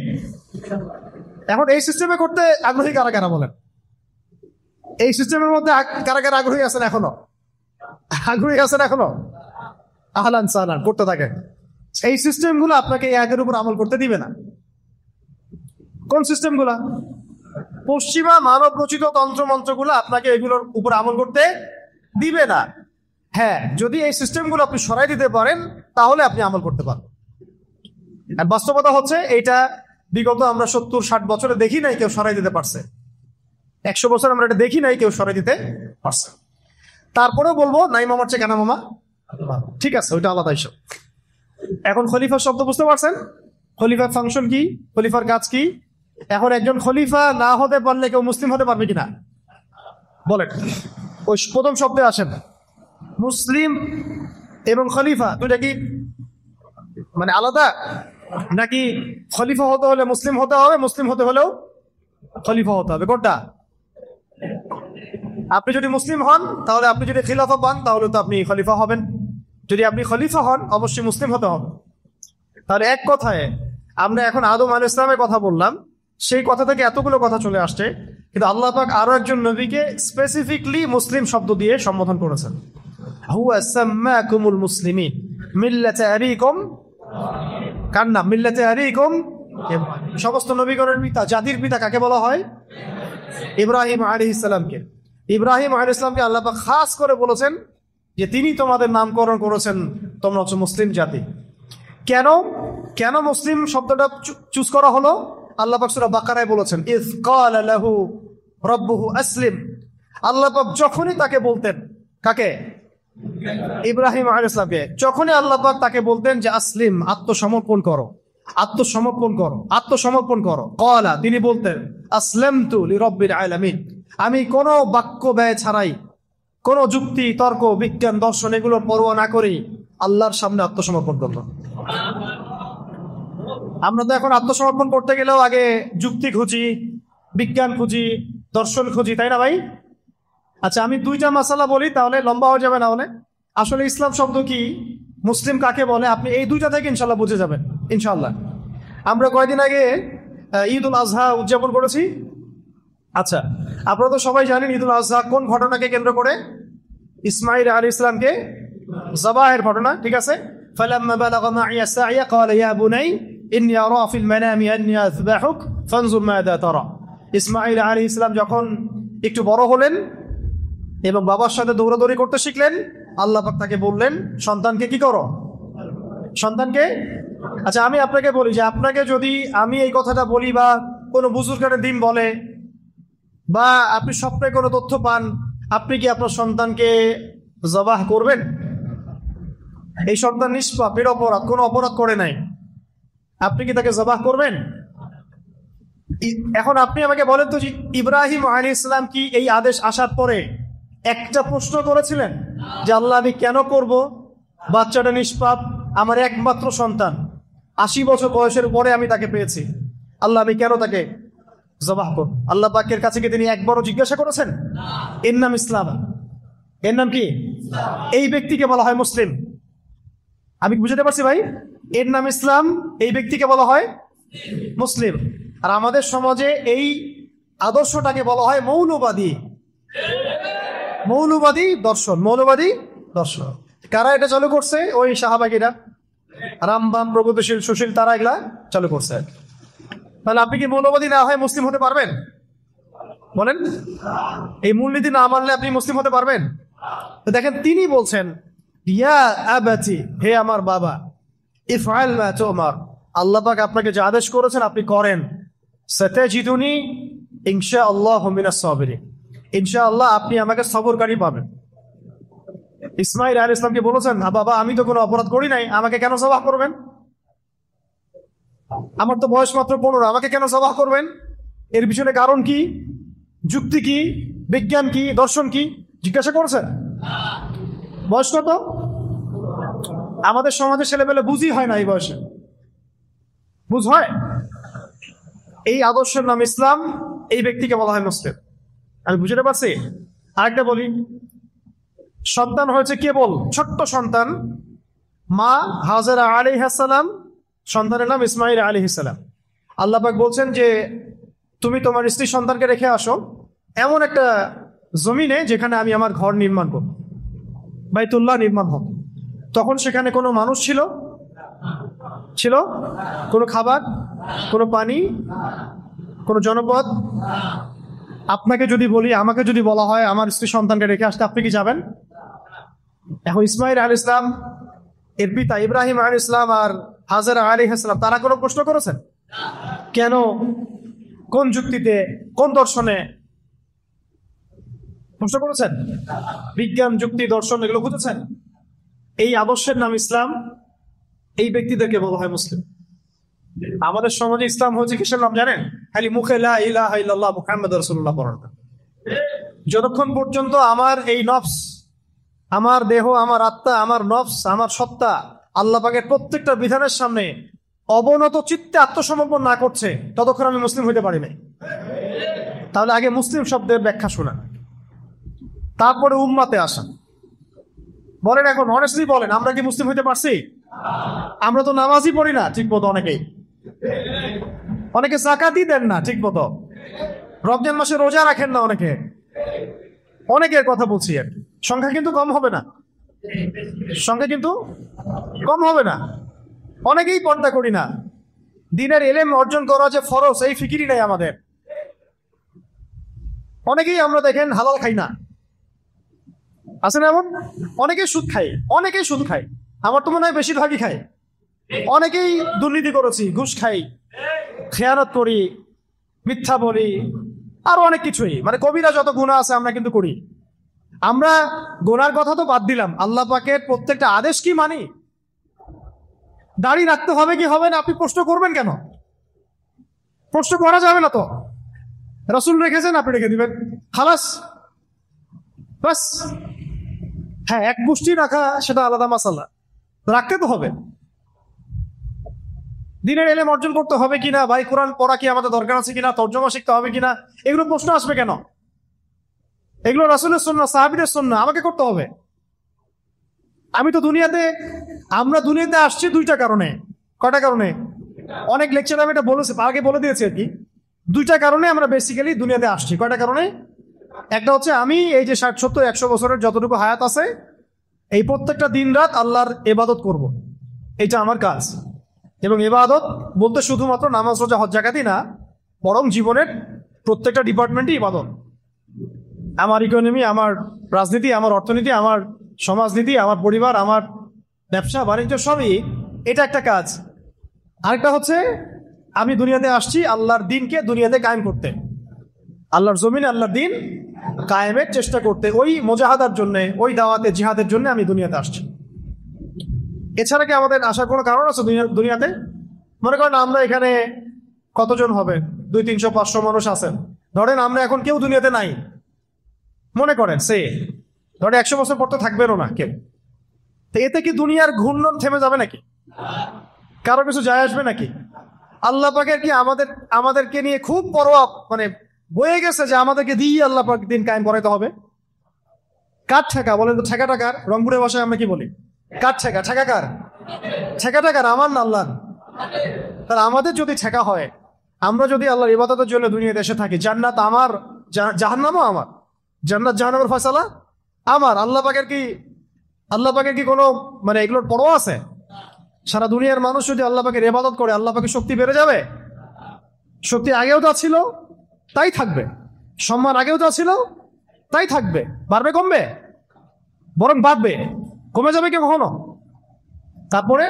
এখন এই সিস্টেমে করতে আগ্রহী কারা কারা বলেন? এই সিস্টেমের মধ্যে কারা কারা আগ্রহী আছেন? এখনো আগ্রহী আছেন? এখনো আহলান সাহলান, করতে থাকেন। এই সিস্টেমগুলো আপনাকে এই আগের উপর আমল করতে দিবে না। কোন সিস্টেমগুলা? পশ্চিমা মানব রচিত তন্ত্রমন্ত্রগুলো আপনাকে এগুলোর উপর আমল করতে দিবে না। হ্যাঁ, যদি এই সিস্টেমগুলো আপনি সরাই দিতে পারেন তাহলে আপনি আমল করতে পারেন। আর বাস্তবতা হচ্ছে এইটা বিগত আমরা 70-60 বছরে দেখি নাই কেউ সরাই দিতে পারছে। 100 বছর আমরা এটা দেখি নাই কেউ সরাই দিতে পারছে। তারপরেও বলবো, নাই মামার চেয়ে কেনা মামা, ঠিক আছে, ওইটা আলাদা ইস্যু। এখন খলিফার শব্দ বুঝতে পারছেন? খলিফার ফাংশন কি, খলিফার কাজ কি? এখন একজন খলিফা না হতে পারলে কেউ মুসলিম হতে পারবে কিনা বলেন? ওই প্রথম শব্দে আসেন, মুসলিম এবং খলিফা দুইটা কি মানে আলাদা, নাকি খলিফা হতে হলে মুসলিম হতে হবে, মুসলিম হতে হলেও খলিফা হতে হবে? কোনটা? আপনি যদি মুসলিম হন তাহলে আপনি যদি খিলাফা পান তাহলে তো আপনি খলিফা হবেন, যদি আপনি খলিফা হন অবশ্যই মুসলিম হতে হবে। তাহলে এক কথায় আমরা এখন আদম আলাইহিস সালামের কথা বললাম, সেই কথা থেকে এতগুলো কথা চলে আসছে, কিন্তু আল্লাহ পাক আরো একজন নবীকে স্পেসিফিকলি মুসলিম শব্দ দিয়ে সম্বোধন করেছেন, হুয়া সাম্মাকুমুল মুসলিমিন মিল্লাতে আবিকুম, কার নাম? মিল্লাতে আবিকুম। সমস্ত নবীগণের পিতা, জাতির পিতা কাকে বলা হয়? ইব্রাহিম আলাইহিস সালামকে। ইব্রাহিম আলাইহিস সালামকে আল্লাহ পাক খাস করে বলেছেন যে তিনি তোমাদের নামকরণ করেছেন, তোমরা হচ্ছে মুসলিম জাতি। কেন কেন মুসলিম শব্দটা চুজ করা হলো? আল্লাহ পাক সূরা বাকারায় বলেছেন, ইয ক্বালা লাহু রাব্বুহু আসলিম। আল্লাহ পাক যখনই তাকে বলতেন, কাকে? ইব্রাহিম আলাইহিস সালামকে। যখনই আল্লাহ পাক তাকে বলতেন যে আসলিম, আত্মসমর্পণ করো, আত্মসমর্পণ করো, আত্মসমর্পণ করো, ক্বালা, তিনি বলতেন আসলামতু লিরাব্বিল আলামিন, আমি কোনো বাক্য ব্যয় ছাড়াই, কোনো যুক্তি তর্ক বিজ্ঞান দর্শন এগুলোর পরোয়া না করেই আল্লাহর সামনে আত্মসমর্পণ করলাম। আমরা তো এখন আত্মসমর্পণ করতে গেলেও আগে যুক্তি খুঁজি, বিজ্ঞান খুঁজি, দর্শন খুঁজি, তাই না ভাই? আচ্ছা, আমি দুইটা মাসালা বলি, তাহলে লম্বা হয়ে যাবে না হলে। আসলে ইসলাম শব্দ কি, মুসলিম কাকে বলে, আপনি এই দুইটা থেকে ইনশাল্লাহ বুঝে যাবেন ইনশাল্লাহ। আমরা কয়েকদিন আগে ঈদ উল আজহা উদযাপন করেছি। আচ্ছা, আপনারা তো সবাই জানেন ঈদ উল আজহা কোন ঘটনাকে কেন্দ্র করে? ইসমাইল আলাইহিস সালামকে জবাহের ঘটনা, ঠিক আছে। ফালাম্মা বালাগা মাইয়া সাইয়া ক্বালা ইয়া বুনাই ইন্নী আরা ফিল মানামি আন্নী আযবাহুক ফানজুর মাযা তারা। ইসমাইল আলাইহিস সালাম যখন একটু বড় হলেন এবং বাবার সাথে দৌড়াদৌড়ি করতে শিখলেন, আল্লাহ পাক তাকে বললেন সন্তানকে কি করো, সন্তানকে। আচ্ছা আমি আপনাকে বলি যে আপনাকে যদি আমি এই কথাটা বলি বা কোনো বুজুর্গের দিন বলে বা আপনি স্বপ্নে কোনো তথ্য পান, আপনি কি আপনার সন্তানকে জবাহ করবেন? এই সন্তান নিষ্পাপ, নিরপরাধ, কোনো অপরাধ করে নাই, আপনি কি তাকে জবাহ করবেন? এখন আপনি আমাকে বলেন তো যে ইব্রাহিম আলাইহিস সালাম কি এই আদেশ আসার পরে একটা প্রশ্ন করেছিলেন যে আল্লাহ আমি কেন করব, বাচ্চাটা নিষ্পাপ, আমার একমাত্র সন্তান, 80 বছর বয়সের পরে আমি তাকে পেয়েছি, আল্লাহ আমি কেন তাকে জবাহ করব? আল্লাহ পাকের কাছে কি তিনি একবারও জিজ্ঞাসা করেছেন? এর নাম ইসলাম। এর নাম কি? এই ব্যক্তিকে বলা হয় মুসলিম। আমি বুঝতে পারছি ভাই? এর নাম ইসলাম, এই ব্যক্তিকে বলা হয় মুসলিম। আর আমাদের সমাজে এই আদর্শটাকে বলা হয় মৌলবাদী, মৌলবাদী দর্শন, মৌলবাদী দর্শন। কারা এটা চালু করছে? ওই সাহাবাগীরা, রামবাম, প্রগতিশীল, সুশীল, তারা এগুলা চালু করছে। তাহলে আপনি কি মৌলবাদী না হয় মুসলিম হতে পারবেন? বলেন, এই মূলনীতি না মানলে আপনি মুসলিম হতে পারবেন? তো দেখেন তিনি বলছেন ইয়া আবাতি, হে আমার বাবা, ইফআল মা তুমার, আল্লাহ পাক আপনাকে যে আদেশ করেছেন আপনি করেন। সাতাজিদুনি ইনশাআল্লাহু মিনাস সাবিরিন, ইনশাআল্লাহ আপনি আমাকে সবরকারী পাবেন। ইসমাইল আলাইহিস সালামকে বলেছেন বাবা আমি তো কোনো অপরাধ করি নাই, আমাকে কেন জবাহ করবেন? আমার তো বয়স মাত্র 15, আমাকে কেন জবাহ করবেন? এর পিছনে কারণ কি, যুক্তি কি, বিজ্ঞান কি, দর্শন কি জিজ্ঞাসা করছেন? বয়স কত? আমাদের সমাজে ছেলেবেলে বুঝই হয় না, এই বয়সে বুঝ হয়। এই আদর্শের নাম ইসলাম, এই ব্যক্তিকে বলা হয় মুসলিম। আমি বুঝতে পারছি। আরেকটা বলি, সন্তান হয়েছে কেবল ছোট্ট সন্তান, মা হাজেরা আলাইহিস সালাম, সন্তানের নাম ইসমাইল আলাইহিস সালাম। আল্লাহ পাক বলছেন যে তুমি তোমার স্ত্রী সন্তানকে রেখে আসো এমন একটা জমিনে যেখানে আমি আমার ঘর নির্মাণ করব, বাইতুল্লাহ নির্মাণ হবে। তখন সেখানে কোনো মানুষ ছিল? ছিল? কোনো খাবার, কোনো পানি, কোনো জনপদ? আপনাকে যদি বলি, আমাকে যদি বলা হয় আমার স্ত্রী সন্তানকে রেখে আসতে, আপনি কি যাবেন? এখন ইসমাইল আলাইহিস সালাম এর পিতা ইব্রাহিম আলাইহিস সালাম আর হাজেরা আলাইহিস সালাম তারা কোনো প্রশ্ন করেছেন? কেন, কোন যুক্তিতে, কোন দর্শনে প্রশ্ন করেছেন? বিজ্ঞান, যুক্তি, দর্শন এগুলো খুঁজেছেন? এই আদর্শের নাম ইসলাম, এই ব্যক্তিদেরকে বলা হয় মুসলিম। আমাদের সমাজে ইসলাম হচ্ছে কিসের নাম জানেন? খালি মুখে লা ইলাহা ইল্লাল্লাহ মুহাম্মাদুর রাসূলুল্লাহ পড়ানো। যতক্ষণ পর্যন্ত আমার এই নফস, আমার দেহ, আমার আত্মা, আমার নফস, আমার সত্তা আল্লাহ পাকের প্রত্যেকটা বিধানের সামনে অবনত চিত্তে আত্মসমর্পণ না করছে, ততক্ষণ আমি মুসলিম হইতে পারি নাই। তাহলে আগে মুসলিম শব্দের ব্যাখ্যা শোনা, তারপরে উম্মাতে আসা। বলেন এখন অনেস্টলি বলেন, আমরা কি মুসলিম হইতে পারছি? আমরা তো নামাজই পড়ি না ঠিক মতো, অনেকে যাকাতই দেন না ঠিক মতো, রমজান মাসে রোজা রাখেন না অনেকে, অনেকের কথা বলছি। আর সংখ্যা কিন্তু কম হবে না, সংখ্যা কিন্তু কম হবে না। অনেকেই পর্দা করি না, দিনের এলেম অর্জন করা যে ফরজ এই ফিকিরই নাই আমাদের। অনেকেই আমরা দেখেন হালাল খাই না, আছে না এমন? অনেকেই সুদ খাই, অনেকেই সুদ খাই, আমার তো মনে হয় বেশিরভাগই খাই। অনেকেই দুর্নীতি করেছি, ঘুষ খাই, খেয়ানত করি, মিথ্যা বলি, আরো অনেক কিছুই, মানে কবিরা যত গুনাহ আছে আমরা কিন্তু করি। আমরা গুনার কথা তো বাদ দিলাম, আল্লাহ পাকের প্রত্যেকটা আদেশ কি মানি? দাড়ি রাখতে হবে কি হবে না আপনি প্রশ্ন করবেন কেন? প্রশ্ন করা যাবে না তো। রাসূল রেখেছেন, আপনি রেখে দিবেন, খালাস, বাস। হ্যাঁ, এক মুষ্টি রাখা সেটা আলাদা মাসালা, রাখতে তো হবে। দিনের এলেম অর্জন করতে হবে কিনা, ভাই কোরআন পড়া কি আমাদের দরকার আছে কিনা, তর্জমা শিখতে হবে কিনা, এগুলো প্রশ্ন আসবে কেন? এগুলো রাসূলের সুন্নাহ, সাহাবীদের সুন্নাহ, আমাকে করতে হবে। আমি তো আমরা দুনিয়াতে আসছি দুইটা কারণে। কয়টা কারণে? অনেক লেকচার আমি এটা বলেছি, আগে বলে দিয়েছি আর কি। দুইটা কারণে আমরা বেসিক্যালি দুনিয়াতে আসছি। কয়টা কারণে? একটা হচ্ছে আমি এই যে 60, 70, 100 বছরের যতটুকু হায়াত আছে এই প্রত্যেকটা দিন রাত আল্লাহর ইবাদত করব, এটা আমার কাজ। এবং ইবাদত বলতে শুধুমাত্র নামাজ, রোজা, হজ, যাকাতই না, বরং জীবনের প্রত্যেকটা ডিপার্টমেন্টই ইবাদত। আমার ইকোনমি, আমার রাজনীতি, আমার অর্থনীতি, আমার সমাজনীতি, আমার পরিবার, আমার ব্যবসা বাণিজ্য, সবই এটা একটা কাজ। আরেকটা হচ্ছে আমি দুনিয়াতে আসছি আল্লাহর দিনকে দুনিয়াতে কায়েম করতে, আল্লাহর জমিনে আল্লাহর দিন কায়েমের চেষ্টা করতে, ওই মুজাহাদার জন্য, ওই দাওয়াতে জিহাদের জন্য আমি দুনিয়াতে আসছি। এছাড়া কি আমাদের আসার কোনো কারণ আছে দুনিয়াতে? মনে করেন আমরা এখানে কতজন হবে, 200, 300, 500 মানুষ আছেন। ধরেন আমরা এখন কেউ দুনিয়াতে নাই, মনে করেন ধরেন 100 বছর পর তো থাকবেনও না কেউ। তো এতে কি দুনিয়ার ঘূর্ণন থেমে যাবে নাকি? কারো কিছু যায় আসবে নাকি? আল্লাহ পাকের কি আমাদেরকে নিয়ে খুব পরোয়া মানে বয়ে গেছে যে আমাদেরকে দিয়ে আল্লাহ পাক দিন কায়েম করাইতে হবে? কার ঠেকা বলেন তো? ঠেকাটা কার? রংপুরের ভাষায় আমরা কি বলি? কার ঠেকা? ঠেকা কার? ঠেকাটা কার? আমার না আল্লাহর? তাহলে আমাদের যদি ঠেকা হয়, আমরা যদি আল্লাহর ইবাদতের জন্য দুনিয়াতে এসে থাকি, জান্নাত আমার, জাহান্নামও আমার, জান্নাত জাহান্নামের ফয়সালা আমার। আল্লাহ পাকের কি কোনো মানে এগুলোর পরোয়া আছে? সারা দুনিয়ার মানুষ যদি আল্লাহ পাকের ইবাদত করে, আল্লাহ পাকের শক্তি বেড়ে যাবে? শক্তি আগেও যা ছিল তাই থাকবে, সম্মান আগেও যা ছিল তাই থাকবে, বাড়বে কমবে? বরং বাড়বে, কমে যাবে কি কখনো? তারপরে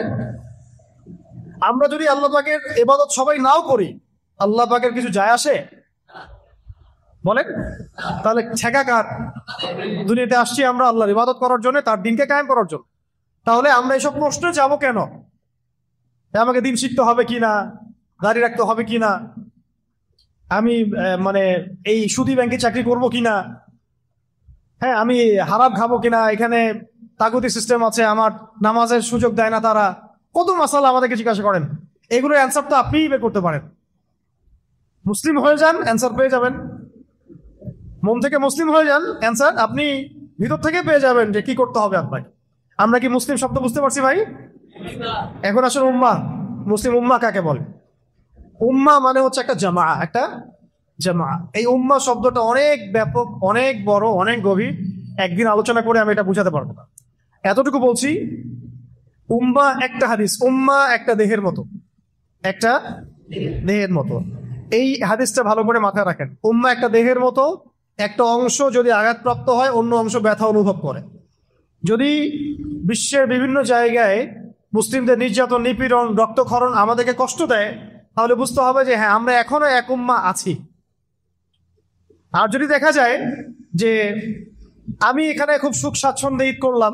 আমরা যদি আল্লাহ পাকের ইবাদত সবাই নাও করি, আল্লাহ পাকের কিছু যায় আসে বলেন? তাহলে ঠেকা কার? দুনিয়াতে আসছি আমরা আল্লাহর ইবাদত করার জন্য, তার দিনকে কায়েম করার জন্য। তাহলে আমরা এইসব প্রশ্নে যাবো কেন? আমাকে দিন শিখতে হবে কিনা, দাঁড়িয়ে রাখতে হবে কিনা, আমি মানে এই সুদী ব্যাংকে চাকরি করব কিনা, হ্যাঁ আমি হারাম খাবো কিনা, এখানে তাগুতি সিস্টেম আছে, আমার নামাজের সুযোগ দেয় না তারা, কত মাসালা আমাদেরকে জিজ্ঞাসা করেন। এগুলোর অ্যান্সার তো আপনিই বের করতে পারেন। মুসলিম হয়ে যান, অ্যান্সার পেয়ে যাবেন। মন থেকে মুসলিম হয়ে যান, অ্যান্সার আপনি ভিতর থেকে পেয়ে যাবেন যে কি করতে হবে আপনাকে। আমরা কি মুসলিম শব্দ বুঝতে পারছি ভাই? এখন আসলে মুসলিম উম্মা কাকে বলে? উম্মা মানে হচ্ছে একটা জামা, একটা জামা। এই উম্মা শব্দটা অনেক ব্যাপক, অনেক বড়, অনেক গভীর। একদিন আলোচনা করে আমি এটা বুঝাতে পারবো না। এতটুকু বলছি, উম্মা একটা হাদিস, উম্মা একটা দেহের মতো, একটা দেহের মতো। এই হাদিসটা ভালো করে মাথায় রাখেন। উম্মা একটা দেহের মতো, একটা অংশ যদি আঘাতপ্রাপ্ত হয় অন্য অংশ ব্যথা অনুভব করে। যদি বিশ্বের বিভিন্ন জায়গায় মুসলিমদের নির্যাতন, নিপীড়ন, রক্তক্ষরণ আমাদেরকে কষ্ট দেয়, তাহলে বুঝতে হবে যে হ্যাঁ আমরা এখনো এক উম্মা আছি। আর যদি দেখা যায় যে আমি এখানে খুব সুখ স্বাচ্ছন্দ্যে ঈদ করলাম,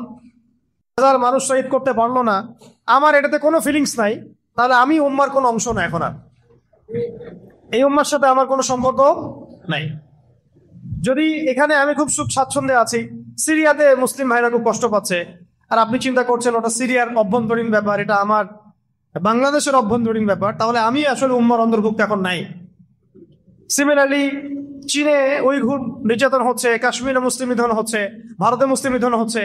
হাজার মানুষরা ঈদ করতে পারলো না, আমার এটাতে কোনো ফিলিংস নাই, তাহলে আমি উম্মার কোনো অংশ না, এখন আর এই উম্মার সাথে আমার কোনো সম্পর্ক নাই। যদি এখানে আমি খুব সুখ স্বাচ্ছন্দ্যে আছি, সিরিয়াতে মুসলিম ভাইরা খুব কষ্ট পাচ্ছে, আর আপনি চিন্তা করছেন ওটা সিরিয়ার অভ্যন্তরীণ ব্যাপার, এটা আমার বাংলাদেশের অভ্যন্তরীণ ব্যাপার, তাহলে আমি আসলে উম্মার অন্তর্ভুক্ত এখন নাই। সিমিলারলি চীনে উইঘুর নির্যাতন হচ্ছে, কাশ্মীরে মুসলিম নিধন হচ্ছে, ভারতে মুসলিম নিধন হচ্ছে,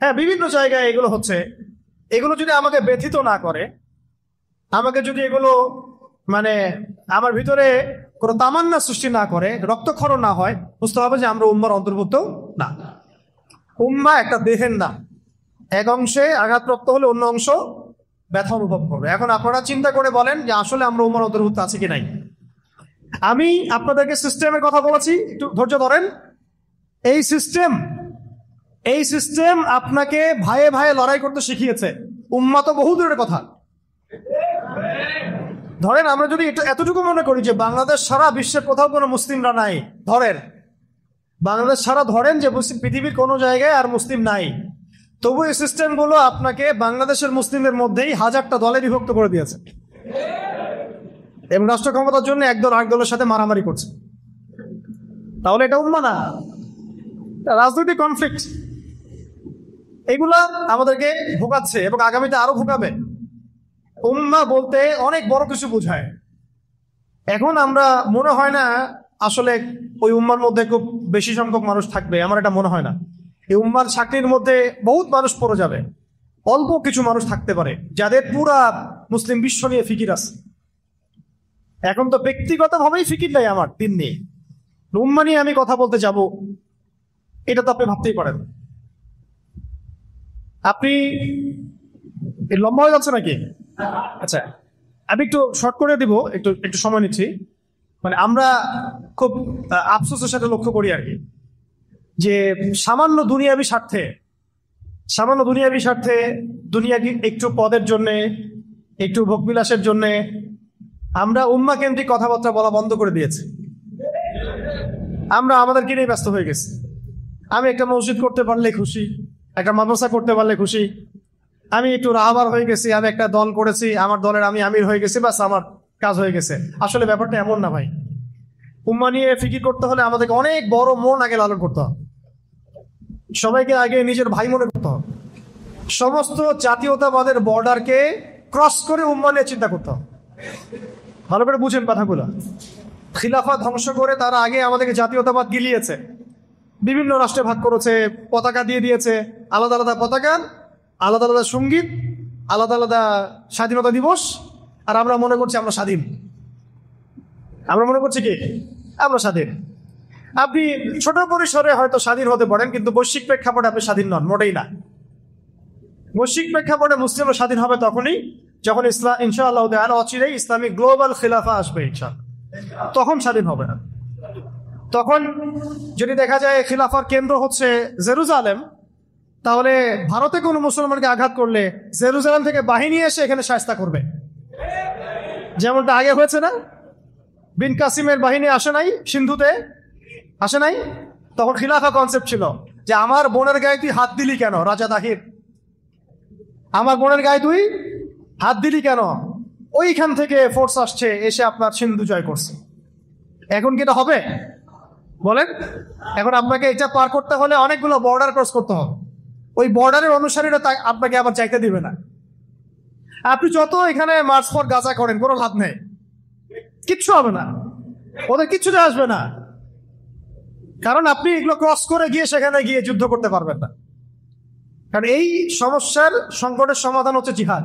হ্যাঁ বিভিন্ন জায়গায় এগুলো হচ্ছে। এগুলো যদি আমাকে ব্যথিত না করে, আমাকে যদি এগুলো মানে আমার ভিতরে কোনো তামান্না সৃষ্টি না করে, রক্তক্ষরণ না হয়, বুঝতে হবে যে আমরা উম্মার অন্তর্ভুক্ত না। উম্মা একটা দেহের না, এক অংশে আঘাতপ্রাপ্ত হলে অন্য অংশ ব্যথা অনুভব করবে। এখন আপনারা চিন্তা করে বলেন যে আসলে আমরা উম্মার অন্তর্ভুক্ত আছি কি নাই। আমি আপনাদেরকে সিস্টেমের কথা বলেছি, একটু ধৈর্য ধরেন। এই সিস্টেম আপনাকে ভাইয়ে ভাইয়ে লড়াই করতে শিখিয়েছে। উম্মা তো বহু দূরের কথা। ধরেন আমরা যদি এতটুকু মনে করি যে বাংলাদেশ সারা বিশ্বের কোথাও কোনো মুসলিমরা নাই, ধরেন বাংলাদেশ সারা, ধরেন যে পৃথিবীর কোনো জায়গায় আর মুসলিম নাই, তবু এই সিস্টেমগুলো আপনাকে বাংলাদেশের মুসলিমদের মধ্যেই হাজারটা দলে বিভক্ত করে দিয়েছে এবং রাষ্ট্র ক্ষমতার জন্য একদল আরেক দলের সাথে মারামারি করছে। তাহলে এটা উম্মা না, রাজনৈতিক কনফ্লিক্ট। এগুলা আমাদেরকে ভোগাচ্ছে এবং আগামীতে আরো ভোগাবে। উম্মা বলতে অনেক বড় কিছু বোঝায়। এখন আমরা মনে হয় না আসলে ওই উম্মার মধ্যে খুব বেশি সংখ্যক মানুষ থাকবে, আমার এটা মনে হয় না। এই উম্মার ছাকনির মধ্যে বহুত মানুষ পড়ে যাবে, অল্প কিছু মানুষ থাকতে পারে যাদের পুরা মুসলিম বিশ্ব নিয়ে ফিকির আছে। এখন তো ব্যক্তিগতভাবেই ফিকির নাই আমার দিন নিয়ে, উম্মাহ নিয়ে আমি কথা বলতে যাব, এটা তো আপনি ভাবতেই পারেন। আপনি লম্বা হয়ে যাচ্ছে নাকি? আচ্ছা, আমি একটু শর্ট করে দিব, একটু একটু সময় নিচ্ছি। মানে আমরা খুব আফসোসের সাথে লক্ষ্য করি আর কি, যে সামান্য দুনিয়াবি স্বার্থে দুনিয়া একটু পদের জন্যে, একটু ভোগবিলাসের জন্যে আমরা উম্মাহ কেন্দ্রিক কথাবার্তা বলা বন্ধ করে দিয়েছি। আমরা আমাদেরকে নিয়ে ব্যস্ত হয়ে গেছি। আমি একটা মসজিদ করতে পারলে খুশি, একটা মাদ্রাসা করতে পারলে খুশি, আমি একটু রাহবার হয়ে গেছি, আমি একটা দল করেছি, আমার দলের আমি আমির হয়ে গেছি, বাস আমার কাজ হয়ে গেছে। আসলে ব্যাপারটা এমন না ভাই। উম্মাহ নিয়ে ফিকির করতে হলে আমাদেরকে অনেক বড় মন আগে লালন করতে হবে, সবাইকে আগে নিজের ভাই মনে করতে হবে, সমস্ত জাতীয়তাবাদের বর্ডারকে ক্রস করে উম্মাহ নিয়ে চিন্তা করতে হবে। ভালো করে বুঝেন কথাগুলো। খিলাফা ধ্বংস করে তারা আগে আমাদেরকে জাতীয়তাবাদ গিলিয়েছে, বিভিন্ন রাষ্ট্রে ভাগ করেছে, পতাকা দিয়ে দিয়েছে, আলাদা আলাদা পতাকা, আলাদা আলাদা সঙ্গীত, আলাদা আলাদা স্বাধীনতা দিবস, আর আমরা মনে করছি আমরা স্বাধীন। আমরা মনে করছি কি আমরা স্বাধীন। আপনি ছোট পরিসরে হয়তো স্বাধীন হতে পারেন, কিন্তু বৈশ্বিক প্রেক্ষাপটে আপনি স্বাধীন নন, মোটেই না। বৈশ্বিক প্রেক্ষাপটে মুসলিমরা স্বাধীন হবে তখনই যখন ইসলাম ইনশাআল্লাহ তাআলা অচিরেই ইসলামিক গ্লোবাল খিলাফা আসবে ইনশাআল্লাহ, তখন স্বাধীন হবে না। তখন যদি দেখা যায় খিলাফার কেন্দ্র হচ্ছে জেরুজালেম, তাহলে ভারতে কোনো মুসলমানকে আঘাত করলে জেরুজালেম থেকে বাহিনী এসে এখানে শায়েস্তা করবে, যেমনটা আগে হয়েছে না? বিন কাসিমের বাহিনী আসে নাই সিন্ধুতে, আসে নাই? তখন খিলাফা কনসেপ্ট ছিল যে আমার বোনের গায়ে তুই হাত দিলি কেন রাজা তাহির, আমার বোনের গায়ে তুই হাত দিলি কেন? ওইখান থেকে ফোর্স আসছে, এসে আপনার সিন্ধু জয় করছে। এখন কি এটা হবে বলেন? এখন আপনাকে এটা পার করতে হলে অনেকগুলো বর্ডার ক্রস করতে হবে, ওই বর্ডারের অনুসারীরা আপনাকে আবার চাইতে দিবে না। আপনি যত এখানে মার্চ ফর গাজা করেন, কোনো লাভ নেই, কিচ্ছু হবে না, ওদের কিচ্ছু আসবে না, কারণ আপনি এগুলো ক্রস করে গিয়ে সেখানে গিয়ে যুদ্ধ করতে পারবেন না। কারণ এই সমস্যার সংকটের সমাধান হচ্ছে জিহাদ।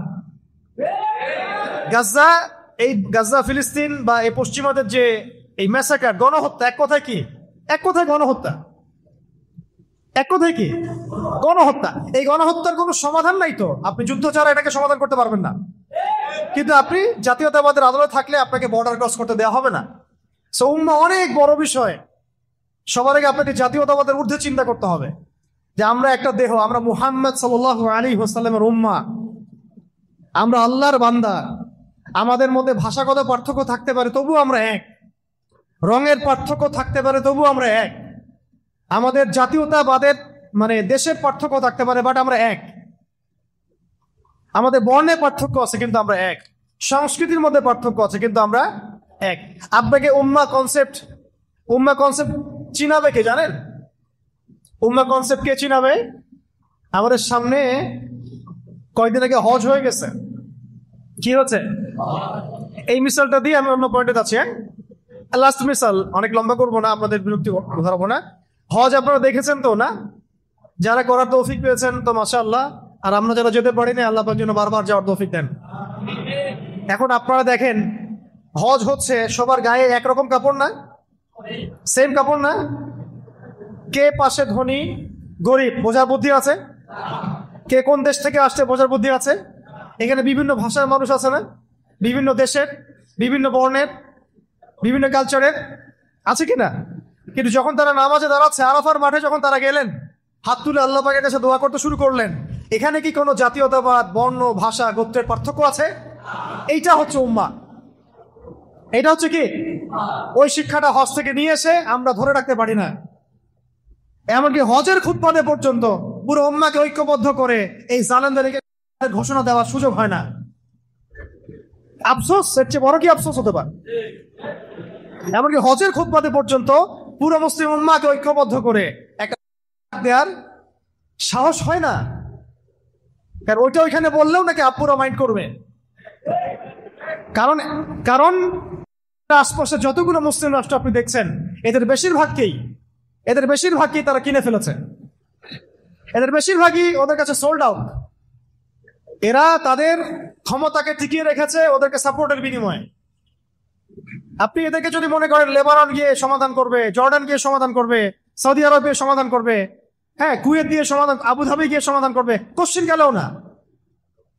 গাজা ফিলিস্তিন বা এই পশ্চিমাদের যে এই ম্যাসাকার, গণহত্যা, এক কথায় কি? এক কথায় গণহত্যা। এক কথায় কি? গণহত্যা। এই গণহত্যার কোনো সমাধান নাই তো, আপনি যুদ্ধ ছাড়া এটাকে সমাধান করতে পারবেন না। কিন্তু আপনি জাতীয়তাবাদের আদালত থাকলে আপনাকে বর্ডার ক্রস করতে দেওয়া হবে না। সো উম্মাহ অনেক বড় বিষয়। সবার আগে আপনাকে জাতীয়তাবাদের ঊর্ধ্বে চিন্তা করতে হবে যে আমরা একটা দেহ, আমরা মুহাম্মদ সাল্লাল্লাহু আলাইহি ওয়াসাল্লামের উম্মাহ, আমরা আল্লাহর বান্দা। আমাদের মধ্যে ভাষাগত পার্থক্য থাকতে পারে, তবু আমরা এক। রঙের পার্থক্য থাকতে পারে, তবু আমরা এক। আমাদের জাতীয়তাবাদের মানে দেশের পার্থক্য থাকতে পারে, বাট আমরা এক। আমাদের বর্ণের পার্থক্য আছে, কিন্তু আমরা এক। সংস্কৃতির মধ্যে পার্থক্য আছে, কিন্তু আমরা এক। আপনাকে উম্মাহ কনসেপ্ট চিনাবে কে জানেন? উম্মাহ কনসেপ্ট কে চিনাবে? আমাদের সামনে কয়েকদিন আগে হজ হয়ে গেছে। কি হচ্ছে? এই মিসালটা দিয়ে আমি অন্য পয়েন্টে যাচ্ছি। লাস্ট মিসাল, অনেক লম্বা করবো না, আপনাদের বিরক্তি ধরাবো না। হজ আপনারা দেখেছেন তো না? যারা করার তৌফিক পেয়েছেন তো মাশাআল্লাহ, আর আমরা যারা যেতে পারিনি আল্লাহ পাক যেন বারবার যাওয়ার তৌফিক দেন। এখন আপনারা দেখেন, হজ হচ্ছে সবার গায়ে একরকম কাপড় না, সেম কাপড় না। কে পাশে ধনী গরিব বোঝার বুদ্ধি আছে? কে কোন দেশ থেকে আসছে বোঝার বুদ্ধি আছে? এখানে বিভিন্ন ভাষার মানুষ আছে না, বিভিন্ন দেশের, বিভিন্ন বর্ণের, বিভিন্ন কালচারের, আছে কিনা? কিন্তু যখন তারা নামাজে দাঁড়াচ্ছে, আরাফার মাঠে যখন তারা গেলেন, হাত তুলে আল্লাহ পাকের কাছে দোয়া করতে শুরু করলেন, এখানে কি কোনো জাতীয়তাবাদ, বর্ণ, ভাষা, গোত্রের পার্থক্য আছে? এইটা হচ্ছে উম্মাহ। এটা হচ্ছে কি? ওই শিক্ষাটা হজ থেকে নিয়ে এসে আমরা ধরে রাখতে পারি না। এমনকি হজের খুতবাতে পর্যন্ত পুরো উম্মাহকে ঐক্যবদ্ধ করে এই জালেমদেরকে ঘোষণা দেওয়ার সুযোগ হয় না। আফসোস, এর চেয়ে বড় কি আফসোস হতে পারে? এমনকি হজের খুতবাতে পর্যন্ত পুরো মুসলিম উম্মাহকে ঐক্যবদ্ধ করে একটা দেওয়ার সাহস হয় না। কারণ ওইটা ওইখানে বললেও নাকি আপুরা মাইন্ড করবে। কারণ আশপাশে যতগুলো মুসলিম রাষ্ট্র আপনি দেখছেন, এদের বেশিরভাগই তারা কিনে ফেলেছে। এদের বেশিরভাগই ওদের কাছে সোল্ড আউট। এরা তাদের ক্ষমতাকে টিকিয়ে রেখেছে ওদেরকে সাপোর্টের বিনিময়ে। আপনি এদেরকে যদি মনে করেন লেবানন গিয়ে সমাধান করবে, জর্ডান গিয়ে সমাধান করবে, সৌদি আরব গিয়ে সমাধান করবে, হ্যাঁ কুয়েত দিয়ে সমাধান, আবুধাবি গিয়ে সমাধান করবে, কোশ্চিন গেলেও না।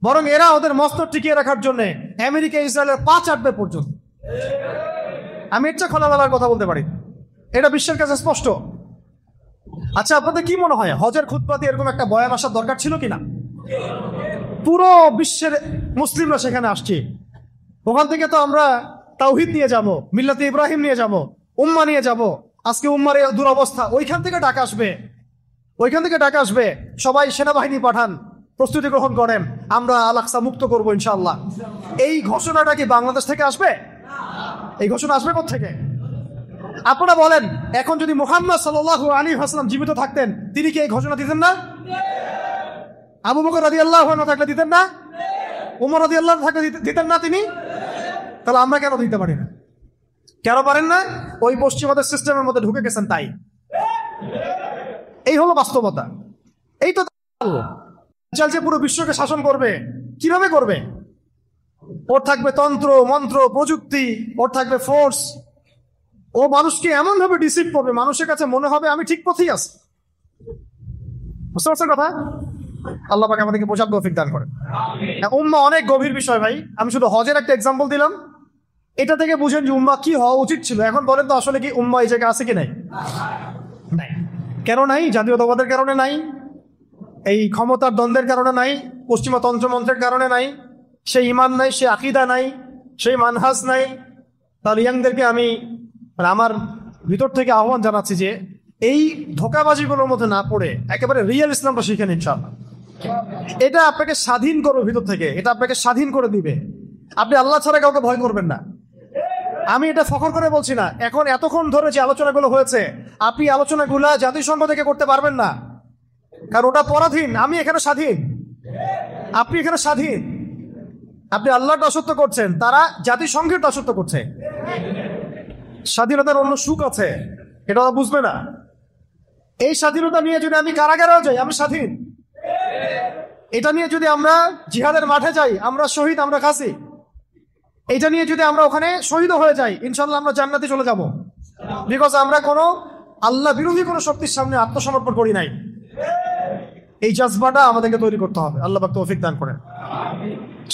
বরং এরা ওদের মস্তক টিকিয়ে রাখার জন্য আমেরিকা ইসরায়েলের পা চাটবে পর্যন্ত। আমি এর চেয়ে খোলামেলার কথা বলতে পারি, এটা বিশ্বের কাছে স্পষ্ট। আচ্ছা, আপনাদের কি মনে হয় হজের খুতবাতে এরকম একটা বয়ান আসার দরকার ছিল কিনা? পুরো বিশ্বের মুসলিমরা সেখানে আসছে, ওখান থেকে তো আমরা তাওহীদ নিয়ে যাব, মিল্লাতে ইব্রাহিম নিয়ে যাব, উম্মা নিয়ে যাব। আজকে উম্মার এই দুরবস্থা, ওইখান থেকে ডাক আসবে, ওইখান থেকে ডাক আসবে সবাই সেনাবাহিনী পাঠান, প্রস্তুতি গ্রহণ করেন, আমরা আল আকসা মুক্ত করবো ইনশাআল্লাহ। এই ঘোষণাটা কি বাংলাদেশ থেকে আসবে? এই ঘোষণা আসবে কোত্থেকে? আপনারা বলেন, এখন যদি মুহাম্মদ সাল্লাল্লাহু আলাইহি ওয়াসাল্লাম জীবিত থাকতেন, তিনি কি এই ঘোষণা দিতেন না? আবু বকর রাদিয়াল্লাহু আনহু থাকলে দিতেন না? উমর রাদিয়াল্লাহু আনহু থাকলে দিতেন না তিনি? তাহলে আমরা কেন দিতে পারি না? কেন পারেন না? ওই পশ্চিমাদের সিস্টেমের মধ্যে ঢুকে গেছেন তাই। এই হলো বাস্তবতা। এই তো যে পুরো বিশ্বকে শাসন করবে, কিভাবে করবে? ওর থাকবে তন্ত্র মন্ত্র প্রযুক্তি, ওর থাকবে ফোর্স। ও মানুষকে এমন ভাবে ডিসিভ করবে, মানুষের কাছে মনে হবে আমি ঠিক পথেই আছি। বুঝতে পারছেন কথা? আল্লাহ পাক আমাদেরকে বোঝার তৌফিক দান করেন। উম্মাহ অনেক গভীর বিষয় ভাই, আমি শুধু হজের একটা এক্সাম্পল দিলাম, এটা থেকে বুঝেন যে উম্মাহ কি হওয়া উচিত ছিল। এখন বলেন তো আসলে কি উম্মাহ এই জায়গায় আছে কি নাই? নাই। কেন নাই? জাতীয়তাবাদের কারণে নাই, এই ক্ষমতার দ্বন্দ্বের কারণে নাই, পশ্চিমা তন্ত্রমন্ত্রের কারণে নাই, সেই ইমান নাই, সেই আকীদা নাই, সেই মানহাজ নাই। তাহলে ইয়াংদেরকে আমি আমার ভিতর থেকে আহ্বান জানাচ্ছি যে এই ধোঁকাবাজিগুলোর মধ্যে না পড়ে একেবারে রিয়েল ইসলামটা শিখেন ইনশাআল্লাহ। এটা আপনাকে স্বাধীন করবে ভিতর থেকে, এটা আপনাকে স্বাধীন করে দিবে। আপনি আল্লাহ ছাড়া কাউকে ভয় করবেন না। আমি এটা ফখর করে বলছি না, এখন এতক্ষণ ধরে যে আলোচনাগুলো হয়েছে, আপনি আলোচনাগুলা জাতিসংঘ থেকে করতে পারবেন না, কারণ ওটা পরাধীন। আমি এখানে স্বাধীন, আপনি এখানে স্বাধীন। আপনি আল্লাহর দাসত্ব করছেন, তারা জাতিসংঘের দাসত্ব করছে। স্বাধীনতার অন্য সুখ আছে, এটা বুঝবে না। এই স্বাধীনতা নিয়ে যদি আমি কারাগারেও যাই, আমি স্বাধীন। এটা নিয়ে যদি আমরা জিহাদের মাঠে যাই, আমরা শহীদ, আমরা কাসি। এটা নিয়ে যদি আমরা ওখানে শহীদ হয়ে যাই, ইনশাল্লাহ আমরা জান্নাতে চলে যাব, বিকজ আমরা কোনো আল্লাহ বিরোধী কোনো শক্তির সামনে আত্মসমর্পণ করি নাই। এই জাজবাটা আমাদেরকে তৈরি করতে হবে। আল্লাহ পাক তৌফিক দান করেন।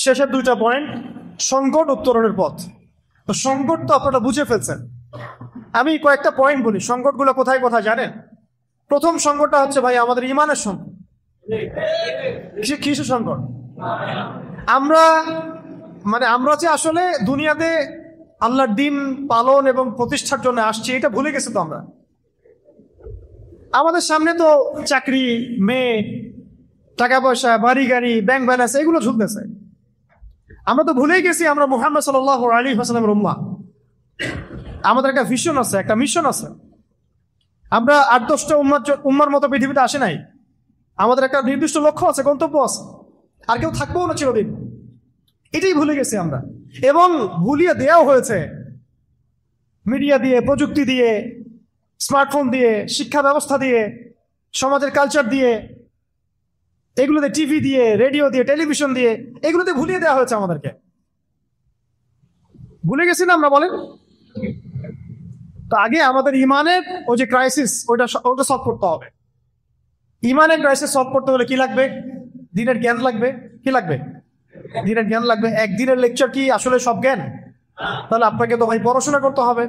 শেষের দুইটা পয়েন্ট, সংকট উত্তরণের পথ। তো সংকট তো আপনারা বুঝে ফেলছেন, আমি কয়েকটা পয়েন্ট বলি। সংকটগুলো কোথায় কোথায় জানেন? প্রথম সংকটটা হচ্ছে ভাই আমাদের ইমানের সংকট। কিসের সংকট? আমরা যে আসলে দুনিয়াতে আল্লাহর দিন পালন এবং প্রতিষ্ঠার জন্য আসছি, এটা ভুলে গেছি তো আমরা। আমাদের সামনে তো চাকরি, মেয়ে, টাকা পয়সা, বাড়ি গাড়ি, ব্যাংক ব্যালেন্স, এগুলো ঝুলতেছে। আমরা তো ভুলেই গেছি আমরা মুহাম্মদ সাল্লাল্লাহু আলাইহি ওয়াসাল্লামের উম্মাহ। আমাদের একটা ভিশন আছে, একটা মিশন আছে। আমরা 8-10টা উম্মার মতো পৃথিবীতে আসে নাই। আমাদের একটা নির্দিষ্ট লক্ষ্য আছে, গন্তব্য আছে, আর কেউ থাকবেও না চিরদিন। এটাই ভুলে গেছি আমরা, এবং ভুলিয়ে দেওয়াও হয়েছে মিডিয়া দিয়ে, প্রযুক্তি দিয়ে, স্মার্টফোন দিয়ে, শিক্ষা ব্যবস্থা দিয়ে, সমাজের কালচার দিয়ে, এগুলোতে টিভি দিয়ে, রেডিও দিয়ে, টেলিভিশন দিয়ে, এগুলোতে ভুলিয়ে দেওয়া হয়েছে আমাদেরকে। ভুলে গেছি না আমরা? বলেন তো। আগে আমাদের ইমানের ওই যে ক্রাইসিস, ওটা সলভ করতে হবে। ইমানের ক্রাইসিস সলভ করতে হলে কি লাগবে? দিনের জ্ঞান লাগবে। কি লাগবে? দিনের জ্ঞান লাগবে। একদিনের লেকচার কি আসলে সব জ্ঞান? তাহলে আপনাকে তো ভাই পড়াশোনা করতে হবে,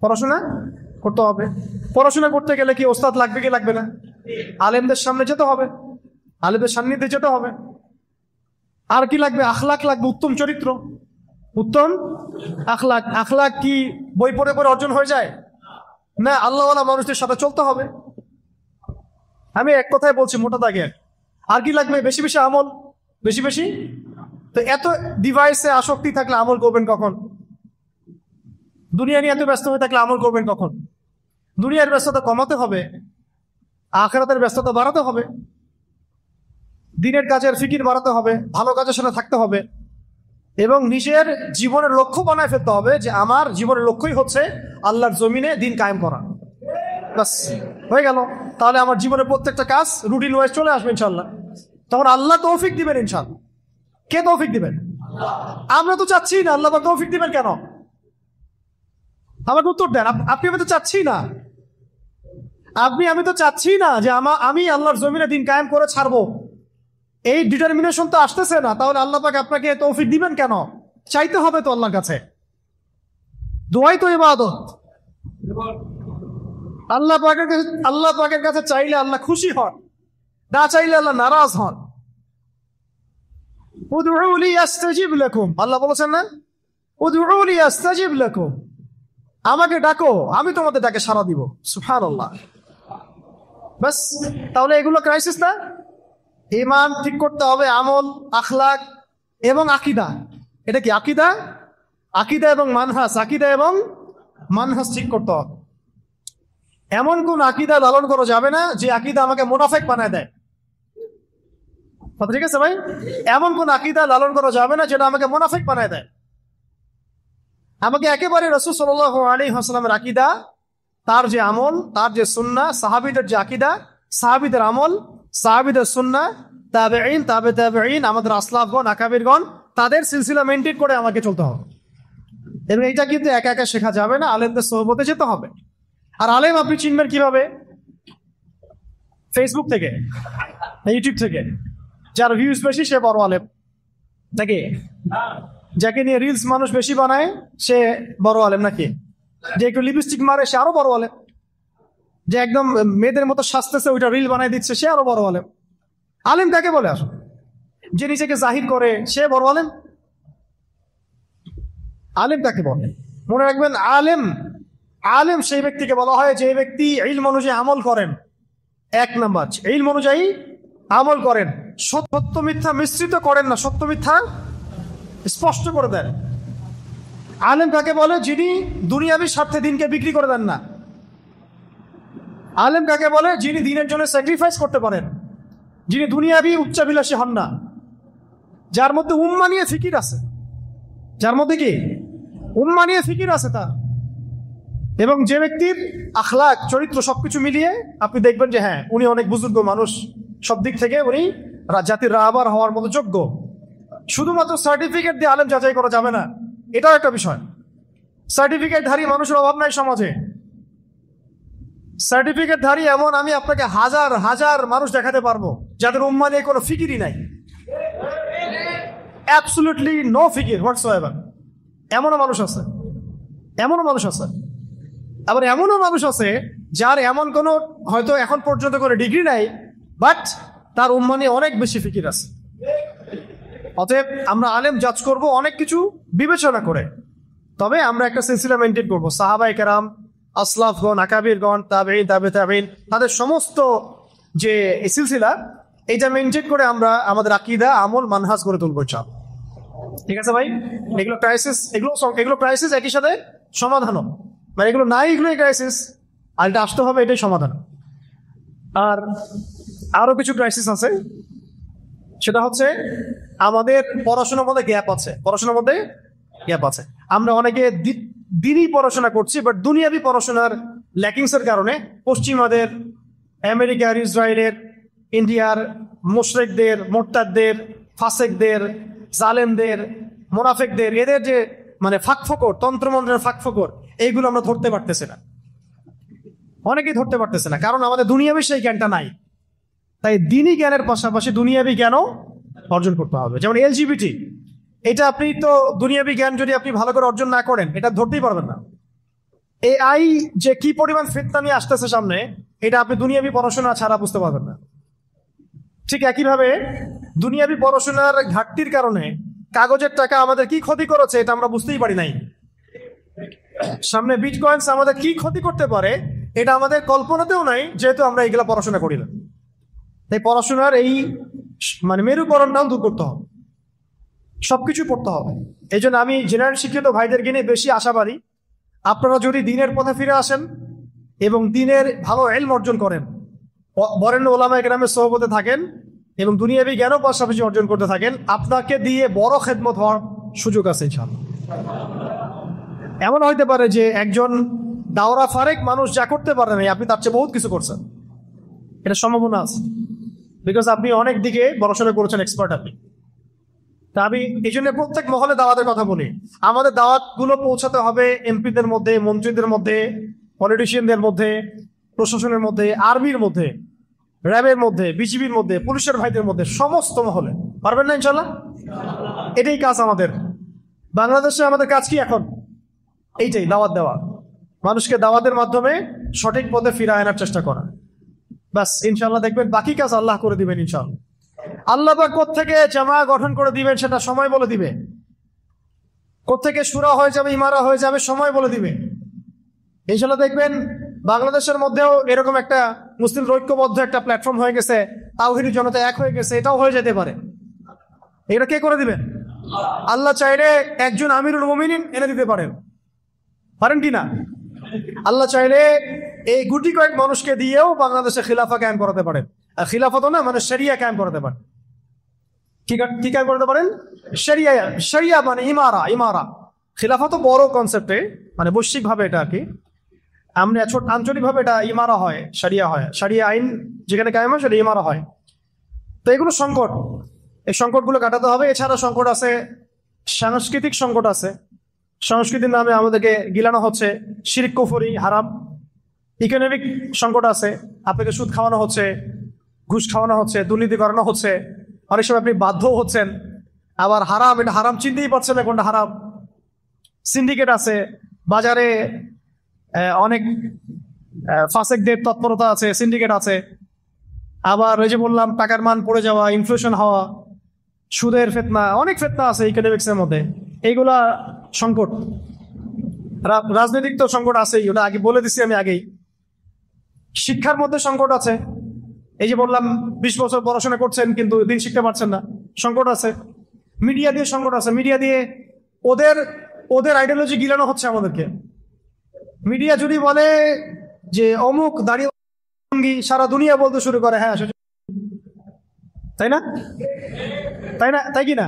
পড়াশোনা করতে হবে। পড়াশোনা করতে গেলে কি ওস্তাদ লাগবে কি লাগবে না? আলেমদের সামনে যেতে হবে, আলেমদের সান্নিধ্যে যেতে হবে। আর কি লাগবে? আখলাক লাগবে, উত্তম চরিত্র, উত্তম আখলাক। আখলাক কি বই পড়ে পড়ে অর্জন হয়ে যায়? না, আল্লাহওয়ালা মানুষদের সাথে চলতে হবে। আমি এক কথায় বলছি মোটা দাগে। আর কি লাগবে? বেশি বেশি আমল, বেশি বেশি। তো এত ডিভাইসে আসক্তি থাকলে আমল করবেন কখন? দুনিয়া নিয়ে এত ব্যস্ত হয়ে থাকলে আমল করবেন কখন? দুনিয়ার ব্যস্ততা কমাতে হবে, আখিরাতের ব্যস্ততা বাড়াতে হবে, দিনের কাজের ফিকির বাড়াতে হবে, ভালো কাজের সাথে থাকতে হবে, এবং নিজের জীবনের লক্ষ্য বানায় ফেলতে হবে যে আমার জীবনের লক্ষ্যই হচ্ছে আল্লাহর জমিনে দিন কায়েম করা। বাস হয়ে গেল। তাহলে আমার জীবনের প্রত্যেকটা কাজ রুটিন ওয়াইজ চলে আসবে ইনশাল্লাহ। তখন আল্লাহ তৌফিক দিবেন ইনশাল্লাহ। কে তৌফিক দিবেন? আমরা তো চাচ্ছি না। আল্লাহ তৌফিক দিবেন কেন? আমাকে উত্তর দেন। আপনি আমি তো চাচ্ছি না, আমি তো চাচ্ছি না যে আমি আল্লাহর জমিনে দিন কায়েম করে ছাড়বো। এই ডিটারমিনেশন তো আসতেছে না। তাহলে আল্লাহ পাক আপনাকে তৌফিক দিবেন কেন? চাইতে হবে তো আল্লাহর কাছে। দোয়াই তো ইবাদত। আল্লাহ পাকের কাছে চাইলে আল্লাহ খুশি হন, না চাইলে আল্লাহ নারাজ হন। উদউলি আস্তাজিব লাকুম, আল্লাহ বলেছেন না, উদউলি আস্তাজিব লাকুম, আমাকে ডাকো আমি তোমাদের ডাকে সাড়া দিব। সুবহানাল্লাহ। বাস, তাহলে এগুলো ক্রাইসিস না? ঈমান ঠিক করতে হবে, আমল, আখলাক এবং আকীদা। এটা কি আকীদা? আকীদা এবং মানহাজ ঠিক করতে হবে। এমন কোন আকীদা লালন করা যাবে না যে আকীদা আমাকে মুনাফিক বানায় দেয়। ঠিক আছে ভাই? এমন কোন আকীদা লালন করা যাবে না যেটা আমাকে মুনাফিক বানায় দেয়। আমাকে একেবারে রাসূল সাল্লাল্লাহু আলাইহি ওয়াসাল্লামের আকীদা, তার যে আমল, তার যে সুন্নাহ, সাহাবীদের যে আকীদা, সাহাবীদের আমল, সাহাবীদের সুন্নাহ, তাবেঈন, তাবে তাবেঈন, আমাদের আসলাফগণ, আকাবিরগণ, তাদের সিলসিলা মেনটেন করে আমাকে চলতে হবে। এবং এটা কিন্তু একা একা শেখা যাবে না, আলেমদের সোহবতে যেতে হবে। আর আলেম আপনি চিনবেন কিভাবে? ফেসবুক থেকে, ইউটিউব থেকে। যার ভিউজ বেশি সে বড় আলেম নাকি? যাকে নিয়ে রিলস মানুষ বেশি বানায় সে বড় আলেম নাকি? যে একটু লিপস্টিক মারে সে আরো বড় আলেম। যে একদম মেয়েদের মতো সাজতেছে ওইটা রিল বানাই দিচ্ছে সে আরো বড় আলেম। আলেম কাকে বলে আসলে? যে নিজেকে জাহির করে সে বড় আলেম? আলেম কাকে বলে? মনে রাখবেন, আলেম সেই ব্যক্তিকে বলা হয় যে ব্যক্তি ইলম অনুযায়ী আমল করেন। এক নাম্বার, ইলম অনুযায়ী আমল করেন, সত্য মিথ্যা মিশ্রিত করেন না, সত্য মিথ্যা স্পষ্ট করে দেন। আলেম কাকে বলে? যিনি দুনিয়াবি স্বার্থে দিনকে বিক্রি করে দেন না। আলেম কাকে বলে? যিনি দিনের জন্য স্যাক্রিফাইস করতে পারেন, যিনি দুনিয়াবি উচ্চাভিলাষী হন না, যার মধ্যে উম্মাহ নিয়ে ফিকির আছে, যার মধ্যে কি উম্মাহ নিয়ে ফিকির আছে তার। এবং যে ব্যক্তির আখলাক, চরিত্র সবকিছু মিলিয়ে আপনি দেখবেন যে হ্যাঁ, উনি অনেক বুজুর্গ মানুষ, সব দিক থেকে উনি জাতির রাহবার হওয়ার মতো যোগ্য। শুধুমাত্র সার্টিফিকেট দিয়ে আলেম যাচাই করা যাবে না, এটাও একটা বিষয়। সার্টিফিকেটধারী মানুষের অভাব নাই সমাজে। সার্টিফিকেটধারী এমন আমি আপনাকে হাজার হাজার মানুষ দেখাতে পারবো যাদের উম্মাহ নিয়ে কোনো ফিকিরই নাই, অ্যাবসলিউটলি নো ফিকির হোয়াটসোএভার। এমনও মানুষ আছে। আবার এমনও মানুষ আছে যার এমন কোনো হয়তো এখন পর্যন্ত কোনো ডিগ্রি নাই, বাট তার উম্মাহ নিয়ে অনেক বেশি ফিকির আছে। অতএব আমরা আলেম জাজ করব অনেক কিছু বিবেচনা করে, তবে আমরা একটা সিলসিলা মেনটেন করবো। সাহাবায়ে কেরাম, আসলাফগণ, আকাবিরগণ, তাবেঈন, তাবে তাবেঈন, তাদের সমস্ত যে সিলসিলা, এইটা মেনটেন করে আমরা আমাদের আকীদা, আমল, মানহাজ করে তুলবো ইনশাআল্লাহ। ঠিক আছে ভাই? এগুলো ক্রাইসিস, একই সাথে সমাধানও। মানে এগুলো নাই, এগুলোই ক্রাইসিস, আর এটা আসতে হবে, এটাই সমাধান। আর আরো কিছু ক্রাইসিস আছে, সেটা হচ্ছে আমাদের পড়াশোনার মধ্যে গ্যাপ আছে। আমরা অনেকে দিনই পড়াশোনা করছি, বাট দুনিয়াবি পড়াশোনার ল্যাকিংসের কারণে পশ্চিমাদের, আমেরিকার, ইসরায়েলের, ইন্ডিয়ার মুশরিকদের, মোরতাদদের, ফাসেকদের, জালেমদের, মুনাফিকদের, এদের যে মানে ফাঁকফোকর, তন্ত্রমন্ত্রের ফাঁকফোকর, এইগুলো আমরা ধরতে পারতেছি না। অনেকেই ধরতে পারতেছে না, কারণ আমাদের দুনিয়াবি সেই জ্ঞানটা নাই। তাই দিনী জ্ঞানের পাশাপাশি দুনিয়াবি জ্ঞানও অর্জন করতে হবে। যেমন এলজিবিটি, এটা আপনি তো দুনিয়াবি জ্ঞান যদি আপনি ভালো করে অর্জন না করেন, এটা ধরতেই পারবেন না। এআই যে কি পরিমাণ ফিতনা নিয়ে আসতেছে সামনে, এটা আপনি দুনিয়াবি পড়াশোনা ছাড়া বুঝতে পারবেন না। ঠিক একইভাবে দুনিয়াবি পড়াশোনার ঘাটতির কারণে কাগজের টাকা আমাদের কি ক্ষতি করেছে এটা আমরা বুঝতেই পারি নাই। সামনে বিটকয়েন্স আমাদের কি ক্ষতি করতে পারে এটা আমাদের কল্পনাতেও নাই, যেহেতু আমরা এইগুলা পড়াশোনা করি না। তাই পড়াশোনার এই মানে মেরুকরণটাও দূর করতে হবে, সবকিছু পড়তে হবে। এই জন্য আমি জেনারেল শিক্ষিত ভাইদেরকে নিয়ে বেশি আশাবাদী। আপনারা যদি দিনের পথে ফিরে আসেন এবং দিনের ভালো ইলম অর্জন করেন, বরেণ্য ওলামায়ে কেরামের সোহবতে থাকেন এবং দুনিয়াবি জ্ঞানও পাশাপাশি অর্জন করতে থাকেন, আপনাকে দিয়ে বড় খেদমত হওয়ার সুযোগ আছে ইনশাআল্লাহ। এমন হইতে পারে যে একজন দাওরা ফারেক মানুষ যা করতে পারেন আপনি তার চেয়ে বহুত কিছু করছেন, এটা সম্ভাবনা আছে। বিকজ আপনি অনেক দিকে পড়াশোনা করেছেন, এক্সপার্ট আপনি। তা আমি এই জন্য প্রত্যেক মহলে দাওয়াতের কথা বলি। আমাদের দাওয়াতগুলো পৌঁছাতে হবে এমপিদের মধ্যে, মন্ত্রীদের মধ্যে, পলিটিশিয়ানদের মধ্যে, প্রশাসনের মধ্যে, আর্মির মধ্যে, র্যাবের মধ্যে, বিজিবির মধ্যে, পুলিশের ভাইদের মধ্যে, সমস্ত মহলে। পারবেন না ইনশাল্লাহ? এটাই কাজ আমাদের। বাংলাদেশে আমাদের কাজ কি এখন? এইটাই, দাওয়াত দেওয়া, মানুষকে দাওয়াতের মাধ্যমে সঠিক পথে ফিরে আনার চেষ্টা করা। বাস, ইনশাল্লাহ দেখবেন বাকি কাজ আল্লাহ করে দিবেন ইনশাল্লাহ। আল্লাহ পাক কোত্থেকে জামা গঠন করে দিবেন সেটা সময় বলে দিবে। কোত্থেকে সূরা হয়ে যাবে, ইমারা হয়ে যাবে, সময় বলে দিবে। ইনশাল্লাহ দেখবেন বাংলাদেশের মধ্যেও এরকম একটা মুসলিম ঐক্যবদ্ধ একটা প্ল্যাটফর্ম হয়ে গেছে, তাওহীদি জনতা এক হয়ে গেছে, এটাও হয়ে যেতে পারে। এটা কে করে দিবেন? আল্লাহ চাইলে একজন আমিরুল মুমিনিন এনে দিতে পারেন, পারেন কি না? আল্লাহ চাইলে এই গুটি কয়েক মানুষকে দিয়েও বাংলাদেশে খিলাফা কায়েম করাতে পারেন। আর খিলাফত না, মানে শরিয়া কায়েম করাতে পারেন। কি কায়েম করতে পারেন? শরিয়া। শরিয়া মানে ইমারা। ইমারা, খিলাফত বড় কনসেপ্টে, মানে বৈশ্বিক ভাবে এটা কি, আমরা ছোট আঞ্চলিক ভাবে এটা ইমারা হয়, শরিয়া হয়। শরিয়া আইন যেখানে কায়েম হয় সেটা ইমারা হয়। তো এগুলো সংকট, এই সংকটগুলো কাটাতে হবে। এছাড়া সংকট আছে, সাংস্কৃতিক সংকট আছে। সংস্কৃতির নামে আমাদেরকে গিলানো হচ্ছে, শিরক কুফরি হারাম। ইকোনমিক সংকট আছে, আপনাকে সুদ খাওয়ানো হচ্ছে, ঘুষ খাওয়ানো হচ্ছে, দুর্নীতি করানো হচ্ছে, অনেক সময় আপনি বাধ্যও হচ্ছেন। আবার হারাম, এটা হারাম চিনতেই পারছেন না কোনটা হারাম। সিন্ডিকেট আছে, বাজারে অনেক ফাসেকদের তৎপরতা আছে, সিন্ডিকেট আছে। আবার ওই যে বললাম টাকার মান পড়ে যাওয়া, ইনফ্লেশন হওয়া, সুদের ফিতনা, অনেক ফিতনা আছে ইকোনমিক্সের মধ্যে। এইগুলা সংকট। রাজনৈতিক তো সংকট আছেই, ওটা আগে বলে দিছি আমি আগেই। শিক্ষার মধ্যে সংকট আছে, এই যে বললাম 20 বছর পড়াশোনা করছেন কিন্তু দিন শিখতে পারছেন না, সংকট আছে। মিডিয়া দিয়ে সংকট আছে, মিডিয়া দিয়ে ওদের আইডিওলজি গিলানো হচ্ছে আমাদেরকে। মিডিয়া যদি বলে যে অমুক দাঁড়িয়ে, সারা দুনিয়া বলতে শুরু করে, হ্যাঁ তাই না, তাই না, তাই কি না?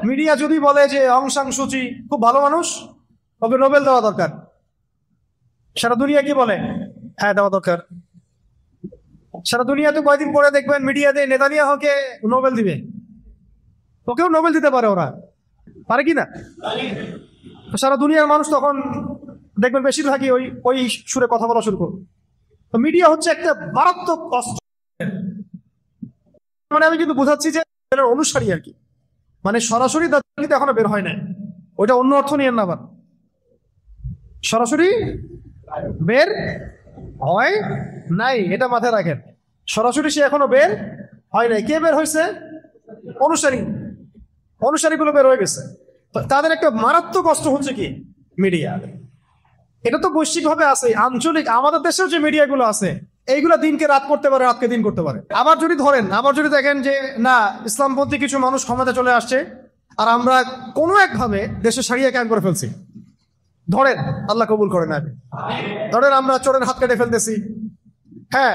মিডিয়া যদি বলে যে অং সান সুচি খুব ভালো মানুষ, ওকে নোবেল দেওয়া দরকার, সারা দুনিয়া কি বলে? হ্যাঁ, দেওয়া দরকার। সারা দুনিয়াতে কয়দিন পরে দেখবেন মিডিয়াতে নেতানিয়াহুকে নোবেল দিবে, ওকেও নোবেল দিতে পারে, ওরা পারে কি না? সারা দুনিয়ার মানুষ তখন দেখবেন বেশিরভাগই ওই সুরে কথা বলা শুরু করবে। তো মিডিয়া হচ্ছে একটা মারাত্মক অস্ত্র। মানে আমি কিন্তু বোঝাচ্ছি যে অনুসারী আর কি, মানে সরাসরি দাজ্জাল এখনো বের হয় না, ওইটা অন্য অর্থ নিয়ে না। আবার সরাসরি বের হয় নাই, এটা মাথায় রাখেন। সরাসরি সে এখনো বের হয় নাই। কে বের হয়েছে? অনুসারীগুলো বের হয়ে গেছে। তাদের একটা মারাত্মক অস্ত্র হচ্ছে কি? মিডিয়া। এটা তো বৈশ্বিক ভাবে আছে, আঞ্চলিক আমাদের দেশেও যে মিডিয়াগুলো আছে, এইগুলা দিনকে রাত করতে পারে, রাতকে দিন করতে পারে। আবার যদি দেখেন যে না, ইসলামপন্থী কিছু মানুষ ক্ষমতা চলে আসছে আর আমরা কোনো একভাবে দেশে সারিয়া কায়েম করে ফেলছি, ধরেন আল্লাহ কবুল করে না, ধরেন আমরা চোরের হাত কেটে ফেলতেছি, হ্যাঁ,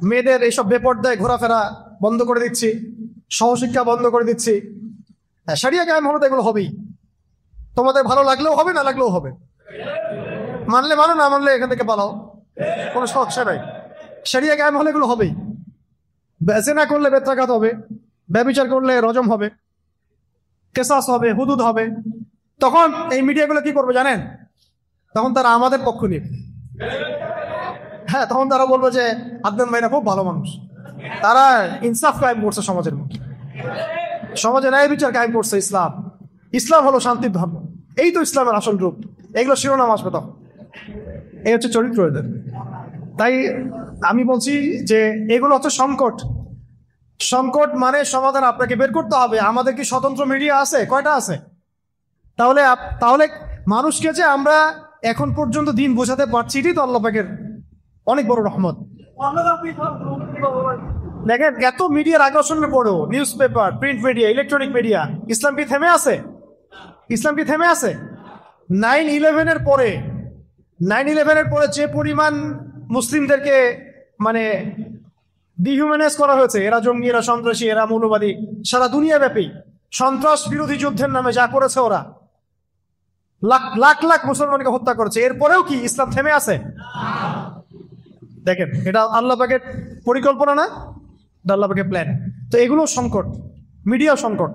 মেয়েদের এইসব বেপর্দায় ঘোরাফেরা বন্ধ করে দিচ্ছি, সহশিক্ষা বন্ধ করে দিচ্ছি, হ্যাঁ, সারিয়া কায়েম হলে তো এগুলো হবেই। তোমাদের ভালো লাগলেও হবে, না লাগলেও হবে। মানলে মানো, না মানলে এখান থেকে পালাও, কোনো সমস্যা নাই। শরিয়া কায়েম হলে এগুলো হবেই। জিনা করলে বেত্রাঘাত হবে, ব্যভিচার করলে রজম হবে, কেসাস হবে, হুদুদ হবে। তখন এই মিডিয়াগুলো কি করবে জানেন? তখন তারা আমাদের পক্ষ নিবে। হ্যাঁ, তখন তারা বলবে যে আদনান ভাইরা খুব ভালো মানুষ, তারা ইনসাফ কায়েম করছে সমাজের মধ্যে, সমাজে ন্যায় বিচার কায়েম করছে। ইসলাম হলো শান্তির ধর্ম, এই তো ইসলামের আসল রূপ। এগুলো শিরোনাম আসবে তখন। এই হচ্ছে চরিত্র এদের। তাই আমি বলছি যে এগুলো হচ্ছে সংকট মানে সমাধান আপনাকে বের করতে হবে। আমাদের কি স্বতন্ত্র মিডিয়া আছে? কয়টা আছে? তাহলে মানুষকে যে আমরা এখন পর্যন্ত দিন বোঝাতে পারছি, এটাই তো আল্লাহ পাকের অনেক বড় রহমত। দেখেন, এত মিডিয়ার আকর্ষণের পরেও, newspaper, print media, electronic media, Islam কি থেমে আছে? 9/11-এর পরে যে পরিমাণ মুসলিমদেরকে মানে ডিহিউম্যানাইজ করা হয়েছে, এরা জঙ্গি, এরা সন্ত্রাসী, এরা মৌলবাদী, সারা দুনিয়া ব্যাপী সন্ত্রাস বিরোধী যুদ্ধের নামে যা করেছে, ওরা লাখ লাখ মুসলমানকে হত্যা করেছে। এরপরেও কি ইসলাম থেমে আছে? দেখেন, এটা আল্লাহ পাকের পরিকল্পনা না, আল্লাহ পাকের প্ল্যান। তো এগুলো সংকট, মিডিয়া সংকট।